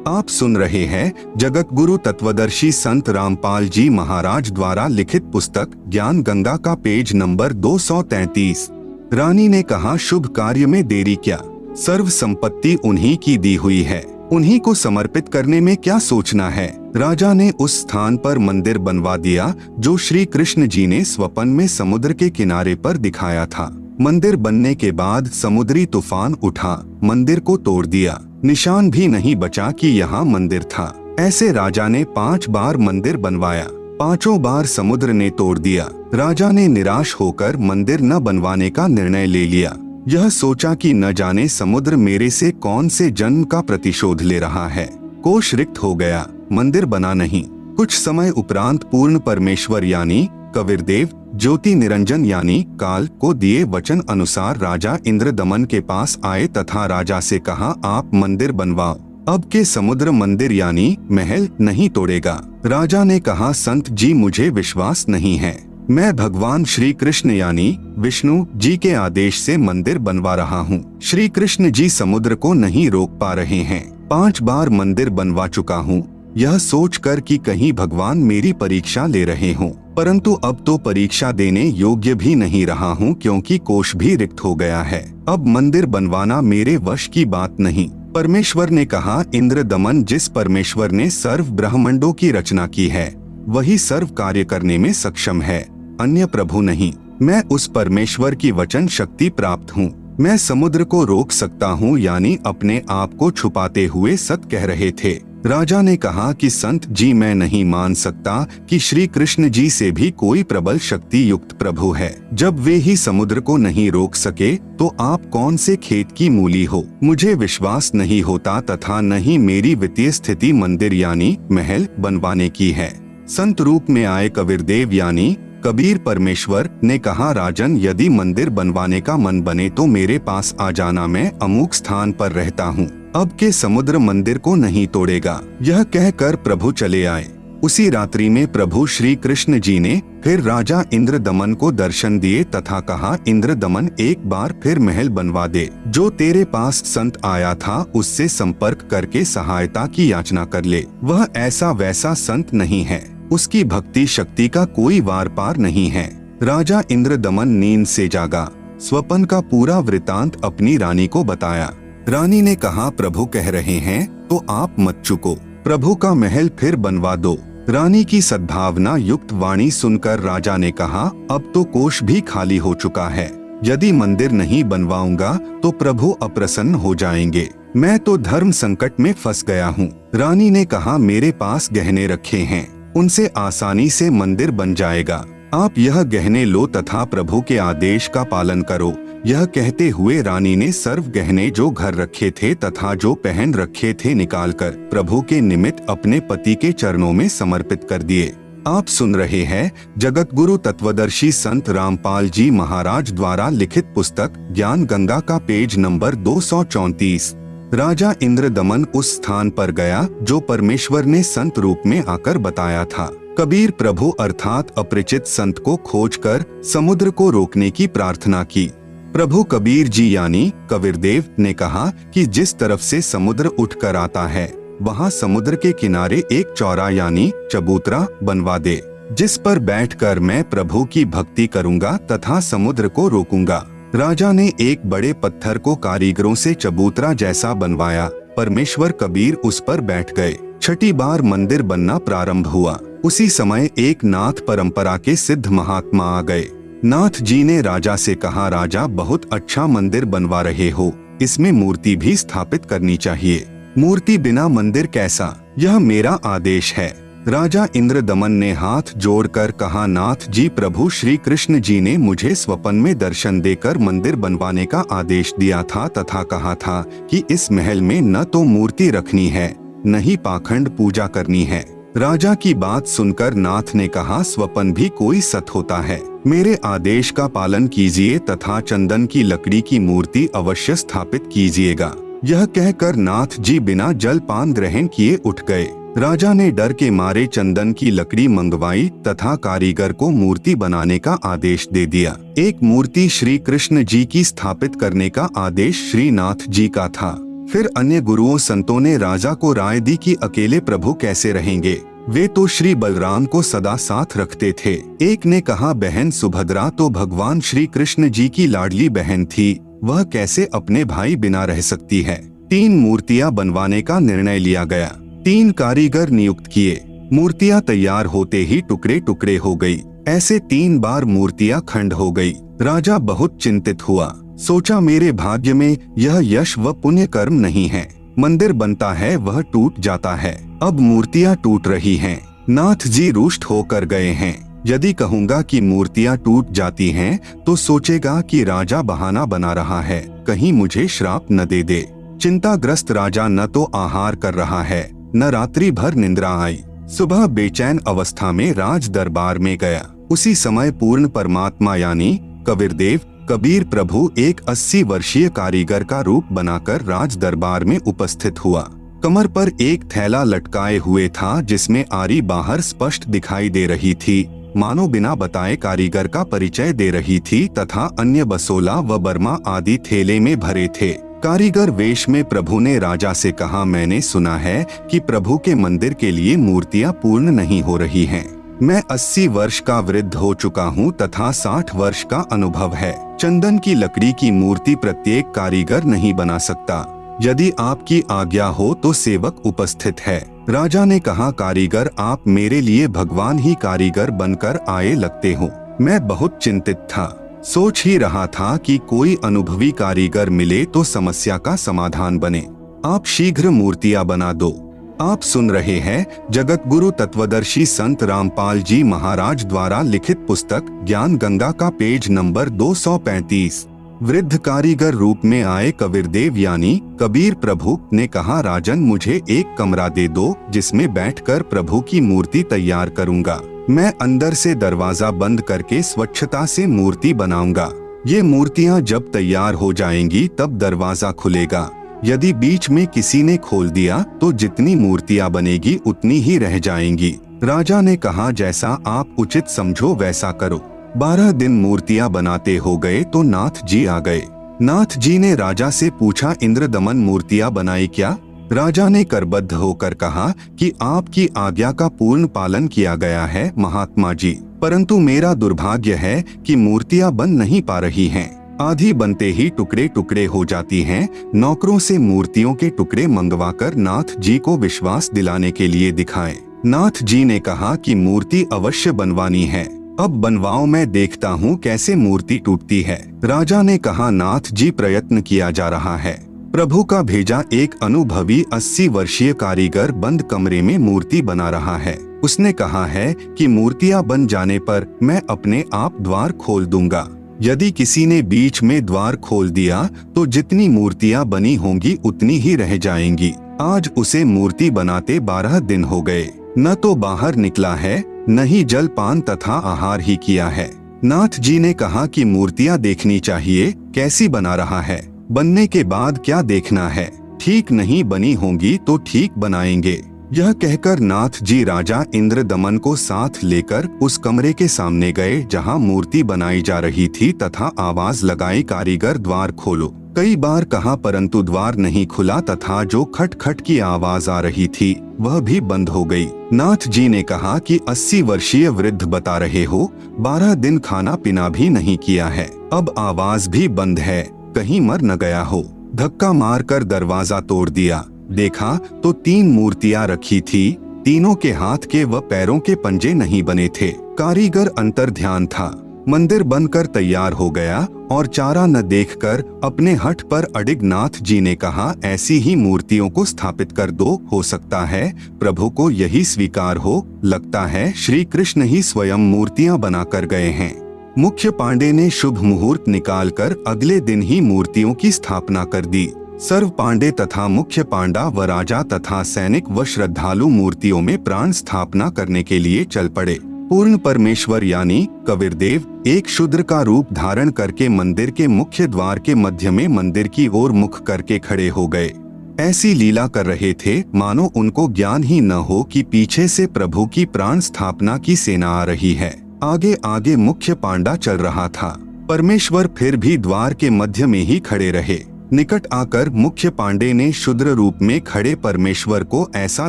आप सुन रहे हैं जगत गुरु तत्वदर्शी संत रामपाल जी महाराज द्वारा लिखित पुस्तक ज्ञान गंगा का पेज नंबर 233। रानी ने कहा, शुभ कार्य में देरी क्या, सर्व संपत्ति उन्हीं की दी हुई है, उन्हीं को समर्पित करने में क्या सोचना है। राजा ने उस स्थान पर मंदिर बनवा दिया जो श्री कृष्ण जी ने स्वप्न में समुद्र के किनारे पर दिखाया था। मंदिर बनने के बाद समुद्री तूफान उठा, मंदिर को तोड़ दिया, निशान भी नहीं बचा कि यहाँ मंदिर था। ऐसे राजा ने 5 बार मंदिर बनवाया, 5 बार समुद्र ने तोड़ दिया। राजा ने निराश होकर मंदिर न बनवाने का निर्णय ले लिया। यह सोचा कि न जाने समुद्र मेरे से कौन से जन्म का प्रतिशोध ले रहा है। कोष रिक्त हो गया, मंदिर बना नहीं। कुछ समय उपरांत पूर्ण परमेश्वर यानी कबीरदेव ज्योति निरंजन यानी काल को दिए वचन अनुसार राजा इंद्रदमन के पास आए तथा राजा से कहा, आप मंदिर बनवाओ, अब के समुद्र मंदिर यानी महल नहीं तोड़ेगा। राजा ने कहा, संत जी मुझे विश्वास नहीं है, मैं भगवान श्री कृष्ण यानी विष्णु जी के आदेश से मंदिर बनवा रहा हूँ। श्री कृष्ण जी समुद्र को नहीं रोक पा रहे हैं। 5 बार मंदिर बनवा चुका हूँ, यह सोचकर कि कहीं भगवान मेरी परीक्षा ले रहे हों, परंतु अब तो परीक्षा देने योग्य भी नहीं रहा हूँ क्योंकि कोष भी रिक्त हो गया है। अब मंदिर बनवाना मेरे वश की बात नहीं। परमेश्वर ने कहा, इंद्रदमन, जिस परमेश्वर ने सर्व ब्रह्मांडों की रचना की है वही सर्व कार्य करने में सक्षम है, अन्य प्रभु नहीं। मैं उस परमेश्वर की वचन शक्ति प्राप्त हूँ। मैं समुद्र को रोक सकता हूँ यानी अपने आप को छुपाते हुए सत कह रहे थे। राजा ने कहा कि संत जी मैं नहीं मान सकता कि श्री कृष्ण जी से भी कोई प्रबल शक्ति युक्त प्रभु है। जब वे ही समुद्र को नहीं रोक सके तो आप कौन से खेत की मूली हो। मुझे विश्वास नहीं होता तथा न ही मेरी वित्तीय स्थिति मंदिर यानी महल बनवाने की है। संत रूप में आए कबीरदेव यानी कबीर परमेश्वर ने कहा, राजन, यदि मंदिर बनवाने का मन बने तो मेरे पास आ जाना, मैं अमुक स्थान पर रहता हूँ, अब के समुद्र मंदिर को नहीं तोड़ेगा। यह कहकर प्रभु चले आए। उसी रात्रि में प्रभु श्री कृष्ण जी ने फिर राजा इंद्रदमन को दर्शन दिए तथा कहा, इंद्रदमन, एक बार फिर महल बनवा दे। जो तेरे पास संत आया था उससे संपर्क करके सहायता की याचना कर ले। वह ऐसा वैसा संत नहीं है, उसकी भक्ति शक्ति का कोई वार पार नहीं है। राजा इंद्रदमन नींद से जागा, स्वप्न का पूरा वृतांत अपनी रानी को बताया। रानी ने कहा, प्रभु कह रहे हैं तो आप मत चुको, प्रभु का महल फिर बनवा दो। रानी की सद्भावना युक्त वाणी सुनकर राजा ने कहा, अब तो कोष भी खाली हो चुका है, यदि मंदिर नहीं बनवाऊंगा तो प्रभु अप्रसन्न हो जाएंगे। मैं तो धर्म संकट में फंस गया हूँ। रानी ने कहा, मेरे पास गहने रखे हैं, उनसे आसानी से मंदिर बन जाएगा। आप यह गहने लो तथा प्रभु के आदेश का पालन करो। यह कहते हुए रानी ने सर्व गहने जो घर रखे थे तथा जो पहन रखे थे निकालकर प्रभु के निमित्त अपने पति के चरणों में समर्पित कर दिए। आप सुन रहे हैं जगत गुरु तत्वदर्शी संत रामपाल जी महाराज द्वारा लिखित पुस्तक ज्ञान गंगा का पेज नंबर 234। राजा इंद्रदमन उस स्थान पर गया जो परमेश्वर ने संत रूप में आकर बताया था। कबीर प्रभु अर्थात अपरिचित संत को खोजकर समुद्र को रोकने की प्रार्थना की। प्रभु कबीर जी यानी कबीरदेव ने कहा कि जिस तरफ से समुद्र उठकर आता है वहां समुद्र के किनारे एक चौरा यानी चबूतरा बनवा दे, जिस पर बैठकर मैं प्रभु की भक्ति करूंगा तथा समुद्र को रोकूंगा। राजा ने एक बड़े पत्थर को कारीगरों से चबूतरा जैसा बनवाया। परमेश्वर कबीर उस पर बैठ गए। छठी बार मंदिर बनना प्रारंभ हुआ। उसी समय एक नाथ परंपरा के सिद्ध महात्मा आ गए। नाथ जी ने राजा से कहा, राजा, बहुत अच्छा मंदिर बनवा रहे हो, इसमें मूर्ति भी स्थापित करनी चाहिए। मूर्ति बिना मंदिर कैसा, यह मेरा आदेश है। राजा इंद्रदमन ने हाथ जोड़कर कहा, नाथ जी, प्रभु श्री कृष्ण जी ने मुझे स्वप्न में दर्शन देकर मंदिर बनवाने का आदेश दिया था तथा कहा था कि इस महल में न तो मूर्ति रखनी है न ही पाखंड पूजा करनी है। राजा की बात सुनकर नाथ ने कहा, स्वप्न भी कोई सत होता है, मेरे आदेश का पालन कीजिए तथा चंदन की लकड़ी की मूर्ति अवश्य स्थापित कीजिएगा। यह कहकर नाथ जी बिना जलपान ग्रहण किए उठ गए। राजा ने डर के मारे चंदन की लकड़ी मंगवाई तथा कारीगर को मूर्ति बनाने का आदेश दे दिया। एक मूर्ति श्री कृष्ण जी की स्थापित करने का आदेश श्री नाथ जी का था। फिर अन्य गुरुओं संतों ने राजा को राय दी कि अकेले प्रभु कैसे रहेंगे, वे तो श्री बलराम को सदा साथ रखते थे। एक ने कहा, बहन सुभद्रा तो भगवान श्री कृष्ण जी की लाडली बहन थी, वह कैसे अपने भाई बिना रह सकती है। 3 मूर्तियां बनवाने का निर्णय लिया गया। 3 कारीगर नियुक्त किए। मूर्तियां तैयार होते ही टुकड़े टुकड़े हो गई। ऐसे 3 बार मूर्तियां खंड हो गई। राजा बहुत चिंतित हुआ। सोचा, मेरे भाग्य में यह यश व पुण्य कर्म नहीं है। मंदिर बनता है वह टूट जाता है, अब मूर्तियां टूट रही हैं। नाथ जी रुष्ट होकर गए हैं। यदि कहूंगा कि मूर्तियां टूट जाती हैं, तो सोचेगा कि राजा बहाना बना रहा है, कहीं मुझे श्राप न दे दे। चिंताग्रस्त राजा न तो आहार कर रहा है, न रात्रि भर निंद्रा आई। सुबह बेचैन अवस्था में राज दरबार में गया। उसी समय पूर्ण परमात्मा यानी कबीरदेव कबीर प्रभु एक 80 वर्षीय कारीगर का रूप बनाकर राज दरबार में उपस्थित हुआ। कमर पर एक थैला लटकाए हुए था, जिसमें आरी बाहर स्पष्ट दिखाई दे रही थी, मानो बिना बताए कारीगर का परिचय दे रही थी, तथा अन्य बसोला व बर्मा आदि थैले में भरे थे। कारीगर वेश में प्रभु ने राजा से कहा, मैंने सुना है कि प्रभु के मंदिर के लिए मूर्तियां पूर्ण नहीं हो रही हैं। मैं 80 वर्ष का वृद्ध हो चुका हूँ तथा 60 वर्ष का अनुभव है। चंदन की लकड़ी की मूर्ति प्रत्येक कारीगर नहीं बना सकता। यदि आपकी आज्ञा हो तो सेवक उपस्थित है। राजा ने कहा, कारीगर आप मेरे लिए भगवान ही कारीगर बनकर आए लगते हो। मैं बहुत चिंतित था, सोच ही रहा था कि कोई अनुभवी कारीगर मिले तो समस्या का समाधान बने। आप शीघ्र मूर्तियां बना दो। आप सुन रहे हैं जगत गुरु तत्वदर्शी संत रामपाल जी महाराज द्वारा लिखित पुस्तक ज्ञान गंगा का पेज नंबर 235। वृद्ध कारीगर रूप में आए कबीरदेव यानी कबीर प्रभु ने कहा, राजन मुझे एक कमरा दे दो जिसमें बैठकर प्रभु की मूर्ति तैयार करूंगा। मैं अंदर से दरवाजा बंद करके स्वच्छता से मूर्ति बनाऊंगा। ये मूर्तियां जब तैयार हो जाएंगी तब दरवाजा खुलेगा। यदि बीच में किसी ने खोल दिया तो जितनी मूर्तियां बनेगी उतनी ही रह जाएंगी। राजा ने कहा, जैसा आप उचित समझो वैसा करो। 12 दिन मूर्तियां बनाते हो गए तो नाथ जी आ गए। नाथ जी ने राजा से पूछा, इंद्र दमन मूर्तियां बनाई क्या? राजा ने करबद्ध होकर कहा कि आपकी आज्ञा का पूर्ण पालन किया गया है महात्मा जी, परंतु मेरा दुर्भाग्य है कि मूर्तियां बन नहीं पा रही हैं। आधी बनते ही टुकड़े टुकड़े हो जाती हैं। नौकरों से मूर्तियों के टुकड़े मंगवाकर नाथ जी को विश्वास दिलाने के लिए दिखाए। नाथ जी ने कहा कि मूर्ति अवश्य बनवानी है, अब बनवाओ, मैं देखता हूँ कैसे मूर्ति टूटती है। राजा ने कहा, नाथ जी प्रयत्न किया जा रहा है। प्रभु का भेजा एक अनुभवी 80 वर्षीय कारीगर बंद कमरे में मूर्ति बना रहा है। उसने कहा है कि मूर्तियां बन जाने पर मैं अपने आप द्वार खोल दूंगा। यदि किसी ने बीच में द्वार खोल दिया तो जितनी मूर्तियां बनी होंगी उतनी ही रह जाएंगी। आज उसे मूर्ति बनाते 12 दिन हो गए, न तो बाहर निकला है न ही जलपान तथा आहार ही किया है। नाथ जी ने कहा कि मूर्तियां देखनी चाहिए, कैसी बना रहा है, बनने के बाद क्या देखना है, ठीक नहीं बनी होंगी तो ठीक बनाएंगे। यह कहकर नाथ जी राजा इंद्र दमन को साथ लेकर उस कमरे के सामने गए जहां मूर्ति बनाई जा रही थी तथा आवाज लगाई, कारीगर द्वार खोलो। कई बार कहा परंतु द्वार नहीं खुला तथा जो खट खट की आवाज आ रही थी वह भी बंद हो गई। नाथ जी ने कहा कि 80 वर्षीय वृद्ध बता रहे हो, 12 दिन खाना पीना भी नहीं किया है, अब आवाज भी बंद है, कहीं मर न गया हो। धक्का मारकर दरवाजा तोड़ दिया, देखा तो 3 मूर्तियां रखी थी, तीनों के हाथ के व पैरों के पंजे नहीं बने थे। कारीगर अंतर ध्यान था। मंदिर बनकर तैयार हो गया और चारा न देखकर अपने हठ पर अडिग नाथ जी ने कहा, ऐसी ही मूर्तियों को स्थापित कर दो, हो सकता है प्रभु को यही स्वीकार हो। लगता है श्री कृष्ण ही स्वयं मूर्तियां बनाकर गए हैं। मुख्य पांडे ने शुभ मुहूर्त निकालकर अगले दिन ही मूर्तियों की स्थापना कर दी। सर्व पांडे तथा मुख्य पांडा व राजा तथा सैनिक व श्रद्धालु मूर्तियों में प्राण स्थापना करने के लिए चल पड़े। पूर्ण परमेश्वर यानी कबीरदेव एक शूद्र का रूप धारण करके मंदिर के मुख्य द्वार के मध्य में मंदिर की ओर मुख करके खड़े हो गए। ऐसी लीला कर रहे थे मानो उनको ज्ञान ही न हो कि पीछे से प्रभु की प्राण स्थापना की सेना आ रही है। आगे आगे मुख्य पांडा चल रहा था। परमेश्वर फिर भी द्वार के मध्य में ही खड़े रहे। निकट आकर मुख्य पांडे ने शूद्र रूप में खड़े परमेश्वर को ऐसा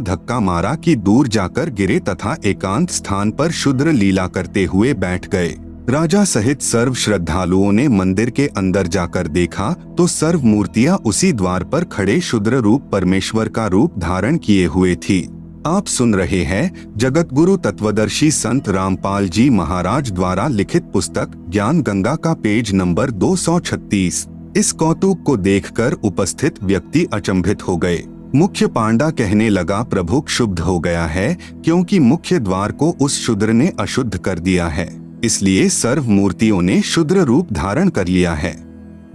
धक्का मारा कि दूर जाकर गिरे तथा एकांत स्थान पर शूद्र लीला करते हुए बैठ गए। राजा सहित सर्व श्रद्धालुओं ने मंदिर के अंदर जाकर देखा तो सर्व मूर्तियां उसी द्वार पर खड़े शूद्र रूप परमेश्वर का रूप धारण किए हुए थी। आप सुन रहे हैं जगत गुरु तत्वदर्शी संत रामपाल जी महाराज द्वारा लिखित पुस्तक ज्ञान गंगा का पेज नंबर 236। इस कौतुक को देखकर उपस्थित व्यक्ति अचंभित हो गए। मुख्य पांडा कहने लगा, प्रभु क्षुब्ध हो गया है क्योंकि मुख्य द्वार को उस शूद्र ने अशुद्ध कर दिया है, इसलिए सर्व मूर्तियों ने शूद्र रूप धारण कर लिया है।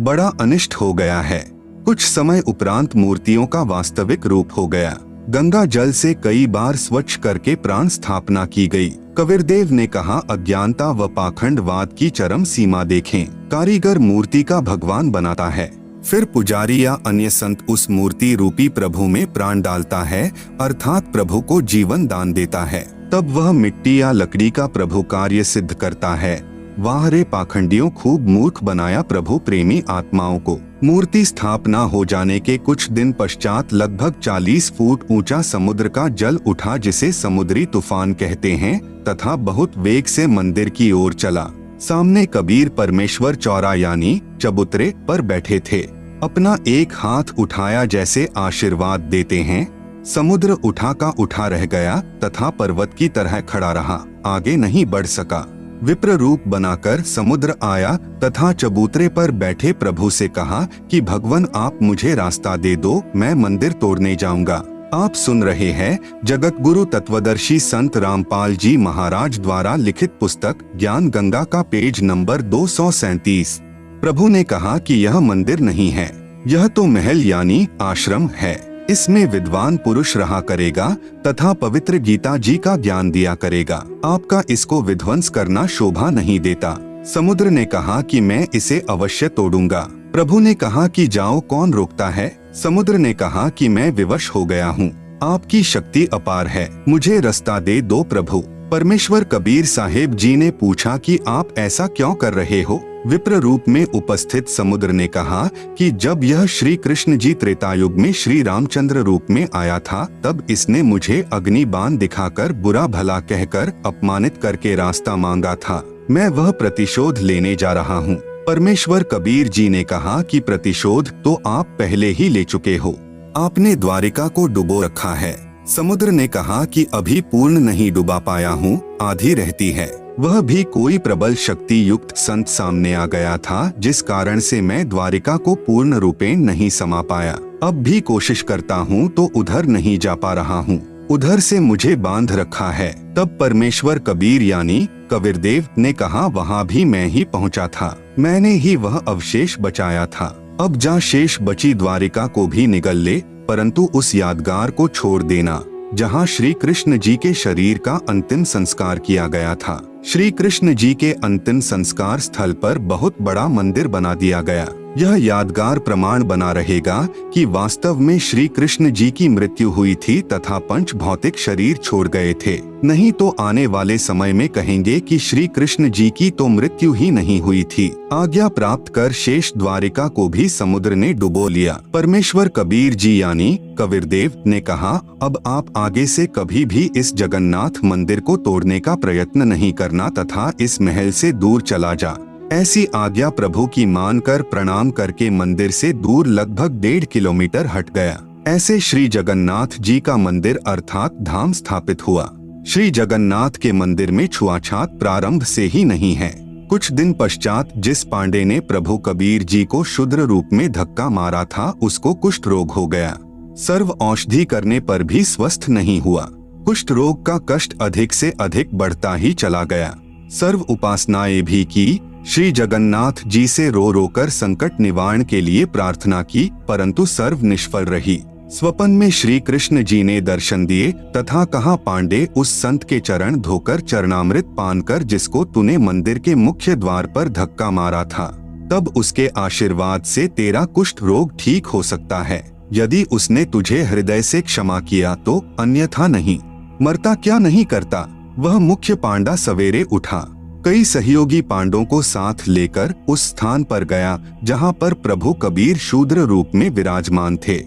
बड़ा अनिष्ट हो गया है। कुछ समय उपरांत मूर्तियों का वास्तविक रूप हो गया। गंगा जल से कई बार स्वच्छ करके प्राण स्थापना की गई। कबीरदेव ने कहा, अज्ञानता व पाखंडवाद की चरम सीमा देखें। कारीगर मूर्ति का भगवान बनाता है, फिर पुजारी या अन्य संत उस मूर्ति रूपी प्रभु में प्राण डालता है, अर्थात प्रभु को जीवन दान देता है। तब वह मिट्टी या लकड़ी का प्रभु कार्य सिद्ध करता है। वाह रे पाखंडियों, खूब मूर्ख बनाया प्रभु प्रेमी आत्माओं को। मूर्ति स्थापना हो जाने के कुछ दिन पश्चात लगभग 40 फुट ऊंचा समुद्र का जल उठा, जिसे समुद्री तूफान कहते हैं, तथा बहुत वेग से मंदिर की ओर चला। सामने कबीर परमेश्वर चौरा यानी चबूतरे पर बैठे थे। अपना एक हाथ उठाया जैसे आशीर्वाद देते हैं। समुद्र उठा का उठा रह गया तथा पर्वत की तरह खड़ा रहा, आगे नहीं बढ़ सका। विप्र रूप बनाकर समुद्र आया तथा चबूतरे पर बैठे प्रभु से कहा कि भगवान, आप मुझे रास्ता दे दो, मैं मंदिर तोड़ने जाऊंगा। आप सुन रहे हैं जगत गुरु तत्वदर्शी संत रामपाल जी महाराज द्वारा लिखित पुस्तक ज्ञान गंगा का पेज नंबर 237। प्रभु ने कहा कि यह मंदिर नहीं है, यह तो महल यानी आश्रम है। इसमें विद्वान पुरुष रहा करेगा तथा पवित्र गीता जी का ज्ञान दिया करेगा। आपका इसको विध्वंस करना शोभा नहीं देता। समुद्र ने कहा कि मैं इसे अवश्य तोड़ूंगा। प्रभु ने कहा कि जाओ, कौन रोकता है। समुद्र ने कहा कि मैं विवश हो गया हूँ, आपकी शक्ति अपार है, मुझे रास्ता दे दो प्रभु। परमेश्वर कबीर साहेब जी ने पूछा कि आप ऐसा क्यों कर रहे हो। विप्र रूप में उपस्थित समुद्र ने कहा कि जब यह श्री कृष्ण जी त्रेतायुग में श्री रामचंद्र रूप में आया था, तब इसने मुझे अग्नि बाण दिखाकर बुरा भला कहकर अपमानित करके रास्ता मांगा था। मैं वह प्रतिशोध लेने जा रहा हूँ। परमेश्वर कबीर जी ने कहा कि प्रतिशोध तो आप पहले ही ले चुके हो, आपने द्वारिका को डुबो रखा है। समुद्र ने कहा कि अभी पूर्ण नहीं डुबा पाया हूँ, आधी रहती है। वह भी कोई प्रबल शक्ति युक्त संत सामने आ गया था, जिस कारण से मैं द्वारिका को पूर्ण रूपेण नहीं समा पाया। अब भी कोशिश करता हूँ तो उधर नहीं जा पा रहा हूँ, उधर से मुझे बांध रखा है। तब परमेश्वर कबीर यानी कबीरदेव ने कहा, वहाँ भी मैं ही पहुँचा था, मैंने ही वह अवशेष बचाया था। अब जा शेष बची द्वारिका को भी निगल ले, परंतु उस यादगार को छोड़ देना जहाँ श्री कृष्ण जी के शरीर का अंतिम संस्कार किया गया था। श्री कृष्ण जी के अंतिम संस्कार स्थल पर बहुत बड़ा मंदिर बना दिया गया। यह यादगार प्रमाण बना रहेगा कि वास्तव में श्री कृष्ण जी की मृत्यु हुई थी तथा पंच भौतिक शरीर छोड़ गए थे। नहीं तो आने वाले समय में कहेंगे कि श्री कृष्ण जी की तो मृत्यु ही नहीं हुई थी। आज्ञा प्राप्त कर शेष द्वारिका को भी समुद्र ने डुबो लिया। परमेश्वर कबीर जी यानी कबीरदेव ने कहा, अब आप आगे से कभी भी इस जगन्नाथ मंदिर को तोड़ने का प्रयत्न नहीं करना तथा इस महल से दूर चला जा। ऐसी आज्ञा प्रभु की मानकर प्रणाम करके मंदिर से दूर लगभग 1.5 किलोमीटर हट गया। ऐसे श्री जगन्नाथ जी का मंदिर अर्थात धाम स्थापित हुआ। श्री जगन्नाथ के मंदिर में छुआछात प्रारंभ से ही नहीं है। कुछ दिन पश्चात जिस पांडे ने प्रभु कबीर जी को शूद्र रूप में धक्का मारा था, उसको कुष्ठ रोग हो गया। सर्व औषधि करने पर भी स्वस्थ नहीं हुआ। कुष्ठ रोग का कष्ट अधिक से अधिक बढ़ता ही चला गया। सर्व उपासनाएं भी की, श्री जगन्नाथ जी से रो रो कर संकट निवारण के लिए प्रार्थना की, परंतु सर्व निष्फल रही। स्वप्न में श्री कृष्ण जी ने दर्शन दिए तथा कहा, पांडे, उस संत के चरण धोकर चरणामृत पान कर जिसको तूने मंदिर के मुख्य द्वार पर धक्का मारा था, तब उसके आशीर्वाद से तेरा कुष्ठ रोग ठीक हो सकता है, यदि उसने तुझे हृदय से क्षमा किया तो, अन्यथा नहीं। मरता क्या नहीं करता। वह मुख्य पांडा सवेरे उठा, कई सहयोगी पांडों को साथ लेकर उस स्थान पर गया जहां पर प्रभु कबीर शूद्र रूप में विराजमान थे।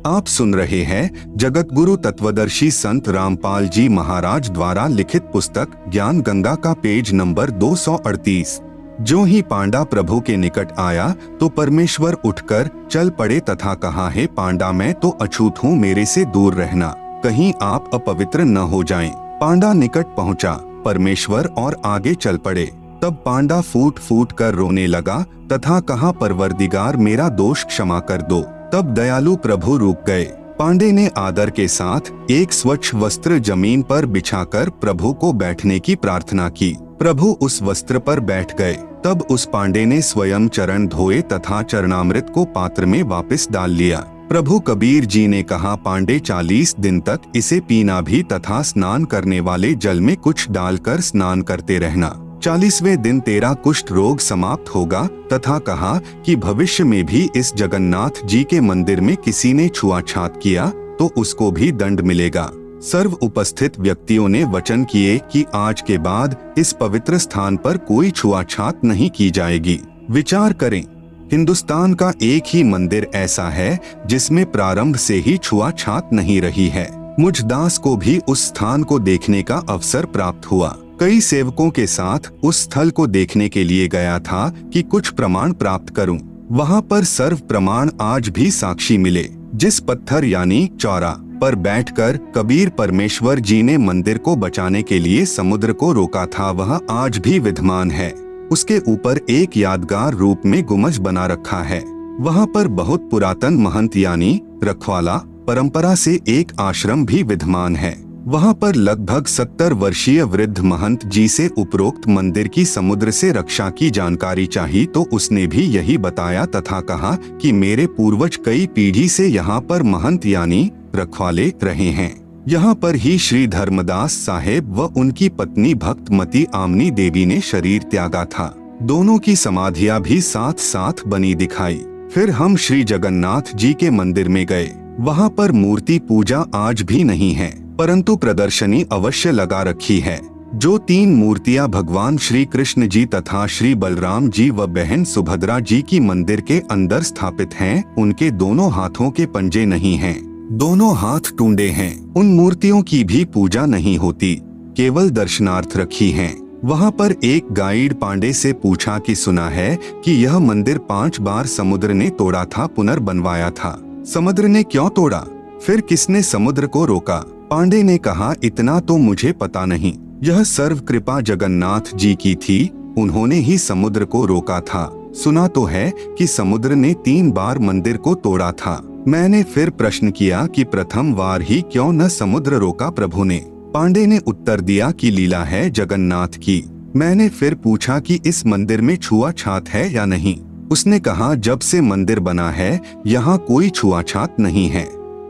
आप सुन रहे हैं जगत गुरु तत्वदर्शी संत रामपाल जी महाराज द्वारा लिखित पुस्तक ज्ञान गंगा का पेज नंबर 238। जो ही पांडा प्रभु के निकट आया तो परमेश्वर उठकर चल पड़े तथा कहा, हे पांडा, मैं तो अछूत हूँ, मेरे से दूर रहना, कहीं आप अपवित्र न हो जाएं। पांडा निकट पहुँचा परमेश्वर और आगे चल पड़े। तब पांडा फूट फूट कर रोने लगा तथा कहा, परवरदिगार, मेरा दोष क्षमा कर दो। तब दयालु प्रभु रुक गए। पांडे ने आदर के साथ एक स्वच्छ वस्त्र जमीन पर बिछाकर प्रभु को बैठने की प्रार्थना की। प्रभु उस वस्त्र पर बैठ गए। तब उस पांडे ने स्वयं चरण धोए तथा चरणामृत को पात्र में वापस डाल लिया। प्रभु कबीर जी ने कहा, पांडे 40 दिन तक इसे पीना भी तथा स्नान करने वाले जल में कुछ डालकर स्नान करते रहना। 40वें दिन तेरा कुष्ठ रोग समाप्त होगा। तथा कहा कि भविष्य में भी इस जगन्नाथ जी के मंदिर में किसी ने छुआछात किया तो उसको भी दंड मिलेगा। सर्व उपस्थित व्यक्तियों ने वचन किए कि आज के बाद इस पवित्र स्थान पर कोई छुआछात नहीं की जाएगी। विचार करें, हिंदुस्तान का एक ही मंदिर ऐसा है जिसमें प्रारंभ से ही छुआछात नहीं रही है। मुझ दास को भी उस स्थान को देखने का अवसर प्राप्त हुआ। कई सेवकों के साथ उस स्थल को देखने के लिए गया था कि कुछ प्रमाण प्राप्त करूं। वहां पर सर्व प्रमाण आज भी साक्षी मिले। जिस पत्थर यानी चौरा पर बैठकर कबीर परमेश्वर जी ने मंदिर को बचाने के लिए समुद्र को रोका था, वह आज भी विद्यमान है। उसके ऊपर एक यादगार रूप में गुंबज बना रखा है। वहां पर बहुत पुरातन महंत यानी रखवाला परंपरा से एक आश्रम भी विद्यमान है। वहां पर लगभग 70 वर्षीय वृद्ध महंत जी से उपरोक्त मंदिर की समुद्र से रक्षा की जानकारी चाहिए तो उसने भी यही बताया तथा कहा कि मेरे पूर्वज कई पीढ़ी से यहाँ पर महंत यानी रखवाले रहे हैं। यहाँ पर ही श्री धर्मदास साहेब व उनकी पत्नी भक्तमती आमनी देवी ने शरीर त्यागा था। दोनों की समाधियां भी साथ साथ बनी दिखाई। फिर हम श्री जगन्नाथ जी के मंदिर में गए। वहाँ पर मूर्ति पूजा आज भी नहीं है, परंतु प्रदर्शनी अवश्य लगा रखी है। जो 3 मूर्तियां भगवान श्री कृष्ण जी तथा श्री बलराम जी व बहन सुभद्रा जी की मंदिर के अंदर स्थापित हैं, उनके दोनों हाथों के पंजे नहीं हैं, दोनों हाथ टूंडे हैं। उन मूर्तियों की भी पूजा नहीं होती, केवल दर्शनार्थ रखी हैं। वहाँ पर एक गाइड पांडे से पूछा कि सुना है कि यह मंदिर 5 बार समुद्र ने तोड़ा था, पुनर्बनवाया था। समुद्र ने क्यों तोड़ा? फिर किसने समुद्र को रोका? पांडे ने कहा, इतना तो मुझे पता नहीं। यह सर्व कृपा जगन्नाथ जी की थी, उन्होंने ही समुद्र को रोका था। सुना तो है कि समुद्र ने 3 बार मंदिर को तोड़ा था। मैंने फिर प्रश्न किया कि प्रथम बार ही क्यों न समुद्र रोका प्रभु ने? पांडे ने उत्तर दिया कि लीला है जगन्नाथ की। मैंने फिर पूछा कि इस मंदिर में छुआछात है या नहीं? उसने कहा, जब से मंदिर बना है यहाँ कोई छुआछात नहीं है।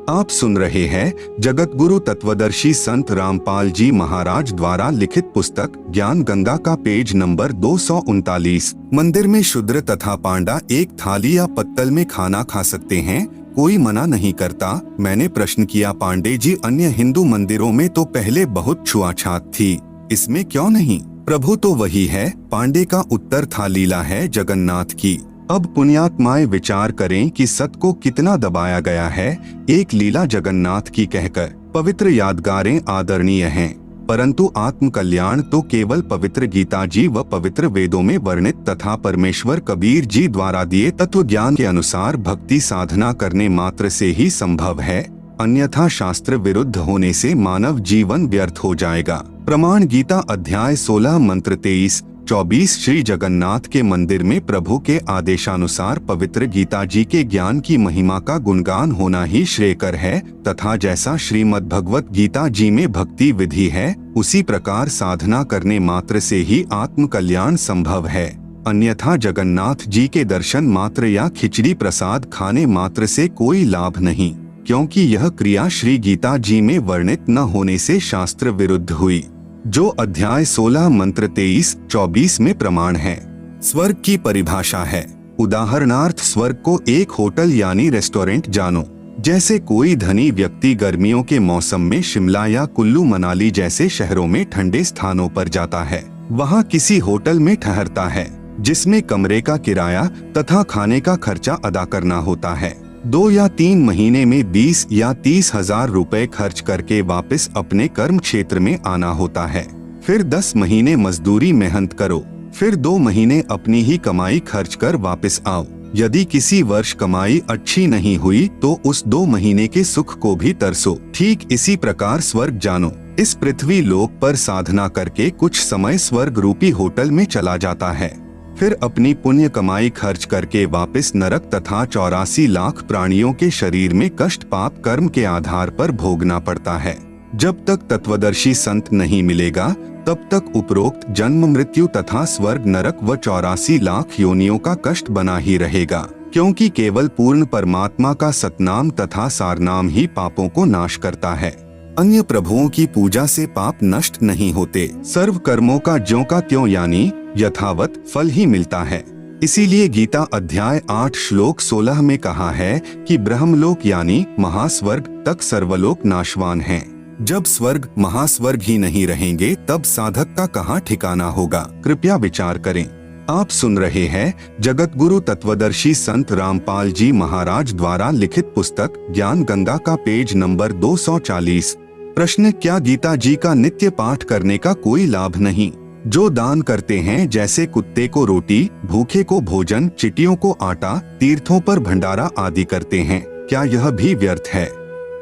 आप सुन रहे हैं जगत गुरु तत्वदर्शी संत रामपाल जी महाराज द्वारा लिखित पुस्तक ज्ञान गंगा का पेज नंबर 239। मंदिर में शूद्र तथा पांडा एक थाली या पत्तल में खाना खा सकते हैं, कोई मना नहीं करता। मैंने प्रश्न किया, पांडे जी अन्य हिंदू मंदिरों में तो पहले बहुत छुआछात थी, इसमें क्यों नहीं? प्रभु तो वही है। पांडे का उत्तर था, लीला है जगन्नाथ की। अब पुण्यात्माएं विचार करें कि सत को कितना दबाया गया है। एक लीला जगन्नाथ की कहकर पवित्र यादगारें आदरणीय हैं, परंतु आत्म कल्याण तो केवल पवित्र गीता जी व पवित्र वेदों में वर्णित तथा परमेश्वर कबीर जी द्वारा दिए तत्व ज्ञान के अनुसार भक्ति साधना करने मात्र से ही संभव है, अन्यथा शास्त्र विरुद्ध होने से मानव जीवन व्यर्थ हो जाएगा। प्रमाण गीता अध्याय 16 मंत्र 23-24। श्री जगन्नाथ के मंदिर में प्रभु के आदेशानुसार पवित्र गीता जी के ज्ञान की महिमा का गुणगान होना ही श्रेयकर है, तथा जैसा श्रीमद् भगवत गीता जी में भक्ति विधि है, उसी प्रकार साधना करने मात्र से ही आत्म कल्याण संभव है, अन्यथा जगन्नाथ जी के दर्शन मात्र या खिचड़ी प्रसाद खाने मात्र से कोई लाभ नहीं, क्योंकि यह क्रिया श्री गीता जी में वर्णित न होने से शास्त्र विरुद्ध हुई, जो अध्याय 16 मंत्र 23-24 में प्रमाण है। स्वर्ग की परिभाषा है। उदाहरणार्थ स्वर्ग को एक होटल यानी रेस्टोरेंट जानो। जैसे कोई धनी व्यक्ति गर्मियों के मौसम में शिमला या कुल्लू मनाली जैसे शहरों में ठंडे स्थानों पर जाता है, वहाँ किसी होटल में ठहरता है, जिसमें कमरे का किराया तथा खाने का खर्चा अदा करना होता है। 2 या 3 महीने में 20 या 30 हजार रुपए खर्च करके वापस अपने कर्म क्षेत्र में आना होता है। फिर 10 महीने मजदूरी मेहनत करो, फिर 2 महीने अपनी ही कमाई खर्च कर वापस आओ। यदि किसी वर्ष कमाई अच्छी नहीं हुई तो उस 2 महीने के सुख को भी तरसो। ठीक इसी प्रकार स्वर्ग जानो। इस पृथ्वी लोक पर साधना करके कुछ समय स्वर्ग रूपी होटल में चला जाता है। फिर अपनी पुण्य कमाई खर्च करके वापस नरक तथा 84 लाख प्राणियों के शरीर में कष्ट पाप कर्म के आधार पर भोगना पड़ता है। जब तक तत्वदर्शी संत नहीं मिलेगा तब तक उपरोक्त जन्म मृत्यु तथा स्वर्ग नरक व 84 लाख योनियों का कष्ट बना ही रहेगा, क्योंकि केवल पूर्ण परमात्मा का सतनाम तथा सारनाम ही पापों को नाश करता है। अन्य प्रभुओं की पूजा से पाप नष्ट नहीं होते। सर्व कर्मों का ज्यों का त्यों यानी यथावत फल ही मिलता है। इसीलिए गीता अध्याय 8 श्लोक 16 में कहा है कि ब्रह्मलोक यानी महास्वर्ग तक सर्वलोक नाशवान हैं। जब स्वर्ग महास्वर्ग ही नहीं रहेंगे तब साधक का कहाँ ठिकाना होगा। कृपया विचार करें। आप सुन रहे हैं जगत गुरु तत्वदर्शी संत रामपाल जी महाराज द्वारा लिखित पुस्तक ज्ञान गंगा का पेज नंबर 240। प्रश्न, क्या गीता जी का नित्य पाठ करने का कोई लाभ नहीं? जो दान करते हैं, जैसे कुत्ते को रोटी, भूखे को भोजन, चिटियों को आटा, तीर्थों पर भंडारा आदि करते हैं, क्या यह भी व्यर्थ है?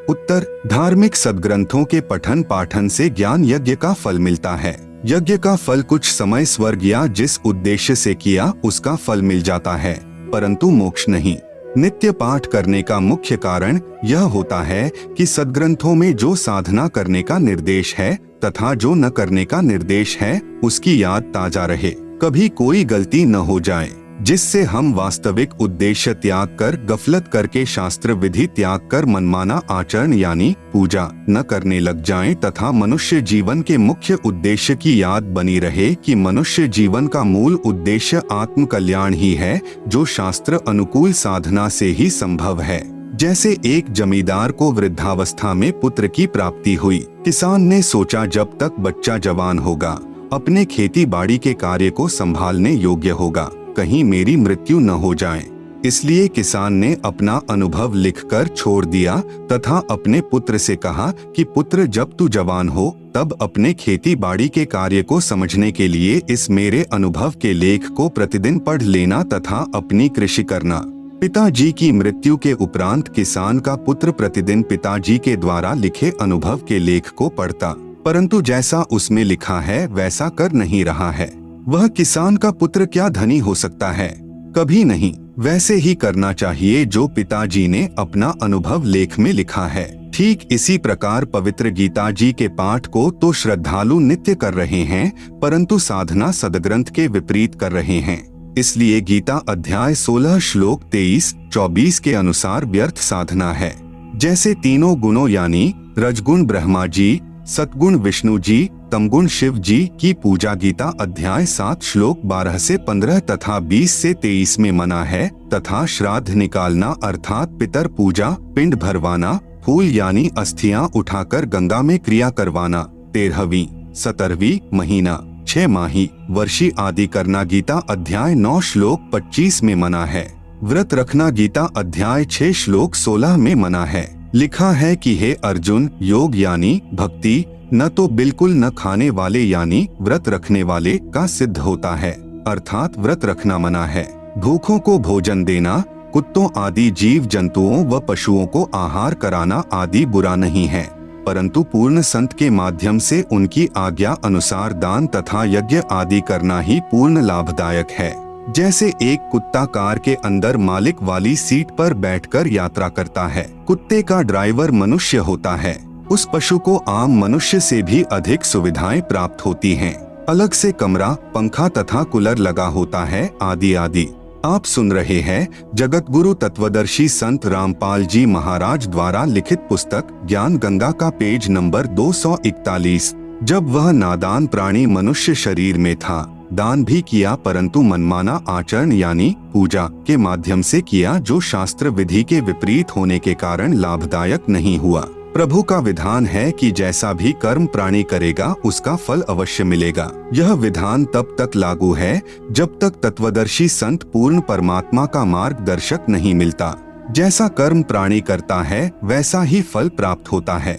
उत्तर, धार्मिक सद्ग्रंथों के पठन पाठन से ज्ञान यज्ञ का फल मिलता है। यज्ञ का फल कुछ समय स्वर्ग या जिस उद्देश्य से किया उसका फल मिल जाता है, परंतु मोक्ष नहीं। नित्य पाठ करने का मुख्य कारण यह होता है कि सद्ग्रंथों में जो साधना करने का निर्देश है तथा जो न करने का निर्देश है उसकी याद ताजा रहे, कभी कोई गलती न हो जाए, जिससे हम वास्तविक उद्देश्य त्याग कर गफलत करके शास्त्र विधि त्याग कर मनमाना आचरण यानी पूजा न करने लग जाएं तथा मनुष्य जीवन के मुख्य उद्देश्य की याद बनी रहे कि मनुष्य जीवन का मूल उद्देश्य आत्म कल्याण ही है, जो शास्त्र अनुकूल साधना से ही संभव है। जैसे एक जमींदार को वृद्धावस्था में पुत्र की प्राप्ति हुई। किसान ने सोचा जब तक बच्चा जवान होगा, अपने खेती बाड़ी के कार्य को संभालने योग्य होगा, कहीं मेरी मृत्यु न हो जाए। इसलिए किसान ने अपना अनुभव लिखकर छोड़ दिया तथा अपने पुत्र से कहा कि पुत्र, जब तू जवान हो तब अपने खेती बाड़ी के कार्य को समझने के लिए इस मेरे अनुभव के लेख को प्रतिदिन पढ़ लेना तथा अपनी कृषि करना। पिताजी की मृत्यु के उपरांत किसान का पुत्र प्रतिदिन पिताजी के द्वारा लिखे अनुभव के लेख को पढ़ता, परंतु जैसा उसमें लिखा है वैसा कर नहीं रहा है। वह किसान का पुत्र क्या धनी हो सकता है? कभी नहीं। वैसे ही करना चाहिए जो पिताजी ने अपना अनुभव लेख में लिखा है। ठीक इसी प्रकार पवित्र गीता जी के पाठ को तो श्रद्धालु नित्य कर रहे हैं, परंतु साधना सदग्रंथ के विपरीत कर रहे हैं। इसलिए गीता अध्याय 16 श्लोक 23-24 के अनुसार व्यर्थ साधना है। जैसे तीनों गुणों यानी रजगुण ब्रह्मा जी, सतगुण विष्णु जी, तमगुण शिव जी की पूजा गीता अध्याय 7 श्लोक 12 से 15 तथा 20 से 23 में मना है, तथा श्राद्ध निकालना अर्थात पितर पूजा, पिंड भरवाना, फूल यानी अस्थियां उठाकर गंगा में क्रिया करवाना, 13वीं 17वीं महीना 6 माही वर्षी आदि करना गीता अध्याय 9 श्लोक 25 में मना है। व्रत रखना गीता अध्याय 6 श्लोक 16 में मना है। लिखा है कि हे अर्जुन, योग यानी भक्ति न तो बिल्कुल न खाने वाले यानी व्रत रखने वाले का सिद्ध होता है, अर्थात व्रत रखना मना है। भूखों को भोजन देना, कुत्तों आदि जीव जंतुओं व पशुओं को आहार कराना आदि बुरा नहीं है, परंतु पूर्ण संत के माध्यम से उनकी आज्ञा अनुसार दान तथा यज्ञ आदि करना ही पूर्ण लाभदायक है। जैसे एक कुत्ता कार के अंदर मालिक वाली सीट पर बैठकर यात्रा करता है, कुत्ते का ड्राइवर मनुष्य होता है, उस पशु को आम मनुष्य से भी अधिक सुविधाएं प्राप्त होती हैं। अलग से कमरा, पंखा तथा कूलर लगा होता है आदि आदि। आप सुन रहे हैं जगत गुरु तत्वदर्शी संत रामपाल जी महाराज द्वारा लिखित पुस्तक ज्ञान गंगा का पेज नंबर 241। जब वह नादान प्राणी मनुष्य शरीर में था, दान भी किया, परंतु मनमाना आचरण यानी पूजा के माध्यम से किया, जो शास्त्र विधि के विपरीत होने के कारण लाभदायक नहीं हुआ। प्रभु का विधान है कि जैसा भी कर्म प्राणी करेगा उसका फल अवश्य मिलेगा। यह विधान तब तक लागू है जब तक तत्वदर्शी संत पूर्ण परमात्मा का मार्गदर्शक नहीं मिलता। जैसा कर्म प्राणी करता है वैसा ही फल प्राप्त होता है।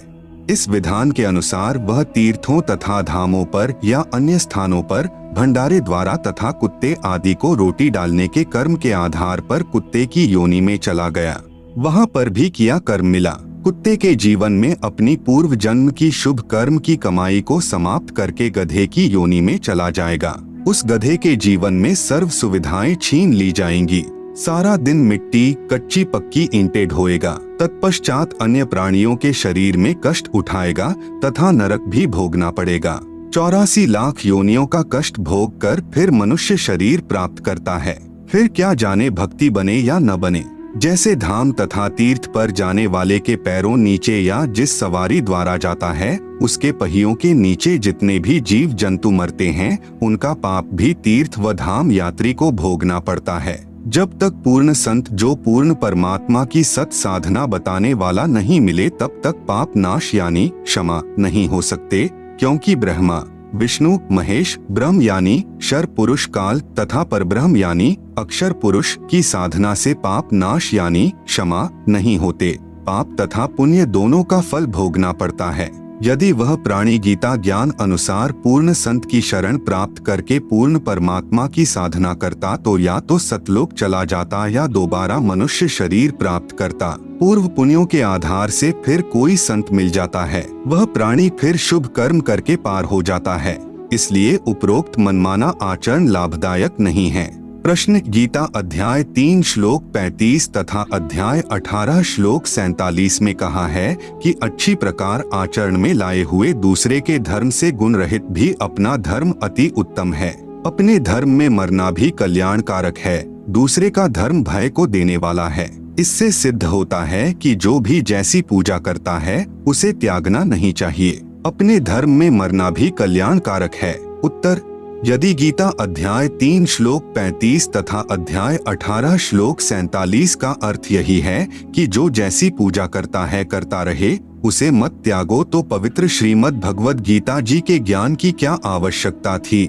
इस विधान के अनुसार वह तीर्थों तथा धामों पर या अन्य स्थानों पर भंडारे द्वारा तथा कुत्ते आदि को रोटी डालने के कर्म के आधार पर कुत्ते की योनि में चला गया। वहां पर भी किया कर्म मिला। कुत्ते के जीवन में अपनी पूर्व जन्म की शुभ कर्म की कमाई को समाप्त करके गधे की योनि में चला जाएगा। उस गधे के जीवन में सर्व सुविधाएं छीन ली जाएंगी। सारा दिन मिट्टी, कच्ची पक्की ईंटें ढोएगा, तत्पश्चात अन्य प्राणियों के शरीर में कष्ट उठाएगा तथा नरक भी भोगना पड़ेगा। 84 लाख योनियों का कष्ट भोग कर फिर मनुष्य शरीर प्राप्त करता है। फिर क्या जाने भक्ति बने या न बने। जैसे धाम तथा तीर्थ पर जाने वाले के पैरों नीचे या जिस सवारी द्वारा जाता है उसके पहियों के नीचे जितने भी जीव जंतु मरते हैं उनका पाप भी तीर्थ व धाम यात्री को भोगना पड़ता है। जब तक पूर्ण संत जो पूर्ण परमात्मा की सत साधना बताने वाला नहीं मिले तब तक पाप नाश यानी क्षमा नहीं हो सकते, क्योंकि ब्रह्मा, विष्णु, महेश, ब्रह्म यानी क्षर पुरुष काल तथा परब्रह्म यानी अक्षर पुरुष की साधना से पाप नाश यानी क्षमा नहीं होते। पाप तथा पुण्य दोनों का फल भोगना पड़ता है। यदि वह प्राणी गीता ज्ञान अनुसार पूर्ण संत की शरण प्राप्त करके पूर्ण परमात्मा की साधना करता तो या तो सतलोक चला जाता या दोबारा मनुष्य शरीर प्राप्त करता। पूर्व पुण्यों के आधार से फिर कोई संत मिल जाता है, वह प्राणी फिर शुभ कर्म करके पार हो जाता है। इसलिए उपरोक्त मनमाना आचरण लाभदायक नहीं है। प्रश्न: गीता अध्याय 3 श्लोक 35 तथा अध्याय 18 श्लोक 47 में कहा है कि अच्छी प्रकार आचरण में लाए हुए दूसरे के धर्म से गुण रहित भी अपना धर्म अति उत्तम है। अपने धर्म में मरना भी कल्याणकारक है। दूसरे का धर्म भय को देने वाला है। इससे सिद्ध होता है कि जो भी जैसी पूजा करता है उसे त्यागना नहीं चाहिए। अपने धर्म में मरना भी कल्याणकारक है। उत्तर: यदि गीता अध्याय 3 श्लोक 35 तथा अध्याय 18 श्लोक 47 का अर्थ यही है कि जो जैसी पूजा करता है करता रहे, उसे मत त्यागो, तो पवित्र श्रीमद् भगवद गीता जी के ज्ञान की क्या आवश्यकता थी।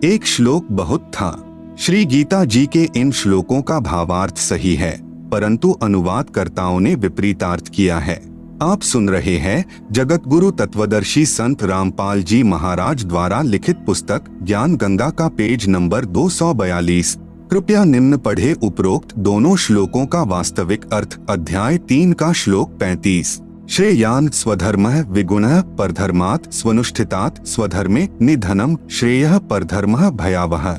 एक श्लोक बहुत था। श्री गीता जी के इन श्लोकों का भावार्थ सही है, परंतु अनुवादकर्ताओं ने विपरीतार्थ किया है। आप सुन रहे हैं जगत गुरु तत्वदर्शी संत रामपाल जी महाराज द्वारा लिखित पुस्तक ज्ञान गंगा का पेज नंबर 242। कृपया निम्न पढ़े उपरोक्त दोनों श्लोकों का वास्तविक अर्थ। अध्याय 3 का श्लोक 35। श्रेयान स्वधर्मः विगुणः परधर्मात् स्वनुष्ठितात् स्वधर्मे निधनम श्रेयः परधर्मः भयावह।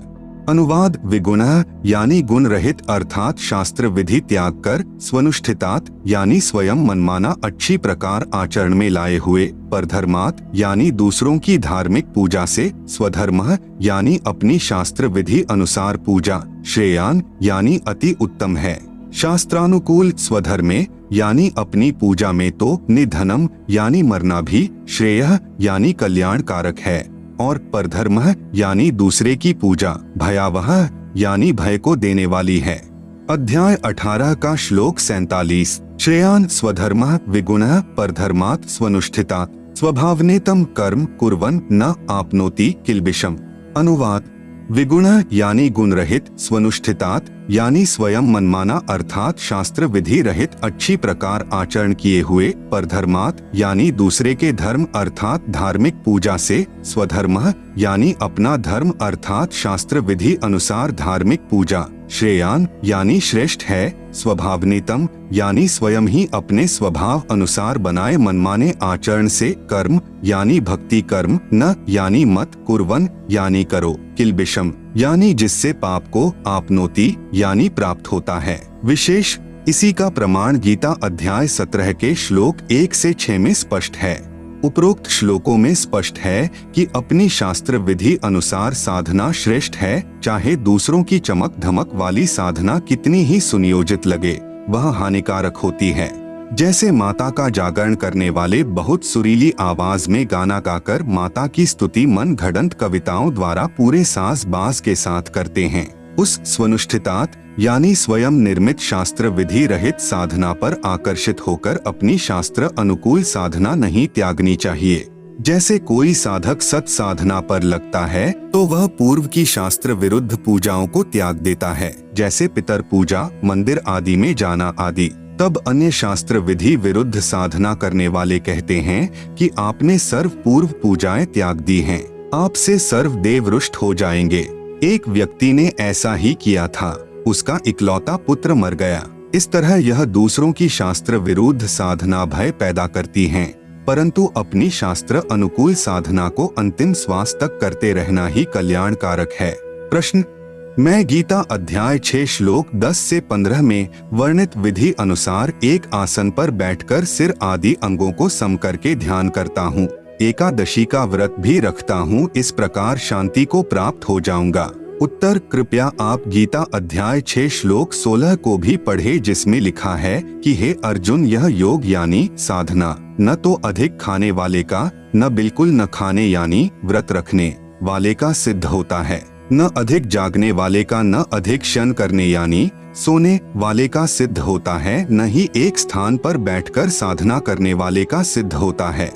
अनुवाद: विगुणः यानी गुण रहित अर्थात शास्त्र विधि त्याग कर, स्वनुष्ठितात यानी स्वयं मनमाना अच्छी प्रकार आचरण में लाए हुए, परधर्मात् यानी दूसरों की धार्मिक पूजा से, स्वधर्मः यानी अपनी शास्त्र विधि अनुसार पूजा, श्रेयान यानी अति उत्तम है, शास्त्रानुकूल, स्वधर्मे यानी अपनी पूजा में तो, निधनम यानी मरना भी, श्रेयः यानी कल्याणकारक है, और परधर्मः यानी दूसरे की पूजा, भयावह यानी भय को देने वाली है। अध्याय 18 का श्लोक 47। श्रेयान स्वधर्मः विगुणः परधर्मात् स्वनुष्ठितात् स्वभावनेतम कर्म कुर्वन् न आपनोति किल्बिषम्। अनुवाद: विगुणः यानी गुण रहित, स्वनुष्ठितात् यानी स्वयं मनमाना अर्थात शास्त्र विधि रहित अच्छी प्रकार आचरण किए हुए, परधर्मात् यानी दूसरे के धर्म अर्थात धार्मिक पूजा से, स्वधर्मः यानी अपना धर्म अर्थात शास्त्र विधि अनुसार धार्मिक पूजा, श्रेयान यानी श्रेष्ठ है, स्वभावनितम यानी स्वयं ही अपने स्वभाव अनुसार बनाए मनमाने आचरण से, कर्म यानी भक्ति कर्म, न यानी मत, कुर्वन यानी करो, किल्बिषम यानी जिससे पाप को, आपनोति यानी प्राप्त होता है। विशेष इसी का प्रमाण गीता अध्याय 17 के श्लोक 1 से 6 में स्पष्ट है। उपरोक्त श्लोकों में स्पष्ट है कि अपनी शास्त्र विधि अनुसार साधना श्रेष्ठ है, चाहे दूसरों की चमक धमक वाली साधना कितनी ही सुनियोजित लगे, वह हानिकारक होती है। जैसे माता का जागरण करने वाले बहुत सुरीली आवाज में गाना गाकर माता की स्तुति मन घड़ंत कविताओं द्वारा पूरे साज बाज के साथ करते हैं, उस स्वनुष्ठितात् यानी स्वयं निर्मित शास्त्र विधि रहित साधना पर आकर्षित होकर अपनी शास्त्र अनुकूल साधना नहीं त्यागनी चाहिए। जैसे कोई साधक सत साधना पर लगता है तो वह पूर्व की शास्त्र विरुद्ध पूजाओं को त्याग देता है, जैसे पितर पूजा, मंदिर आदि में जाना आदि। तब अन्य शास्त्र विधि विरुद्ध साधना करने वाले कहते हैं कि आपने सर्व पूर्व पूजाएं त्याग दी हैं, आपसे सर्व देव रुष्ट हो जाएंगे। एक व्यक्ति ने ऐसा ही किया था, उसका इकलौता पुत्र मर गया। इस तरह यह दूसरों की शास्त्र विरुद्ध साधना भय पैदा करती हैं। परंतु अपनी शास्त्र अनुकूल साधना को अंतिम श्वास तक करते रहना ही कल्याणकारक है। प्रश्न: मैं गीता अध्याय 6 श्लोक 10 से 15 में वर्णित विधि अनुसार एक आसन पर बैठकर सिर आदि अंगों को सम करके ध्यान करता हूँ, एकादशी का व्रत भी रखता हूँ, इस प्रकार शांति को प्राप्त हो जाऊंगा। उत्तर: कृपया आप गीता अध्याय 6 श्लोक 16 को भी पढ़े, जिसमें लिखा है कि हे अर्जुन, यह योग यानी साधना न तो अधिक खाने वाले का, न बिल्कुल न खाने यानी व्रत रखने वाले का सिद्ध होता है, न अधिक जागने वाले का, न अधिक शयन करने यानी सोने वाले का सिद्ध होता है, न ही एक स्थान पर बैठकर साधना करने वाले का सिद्ध होता है।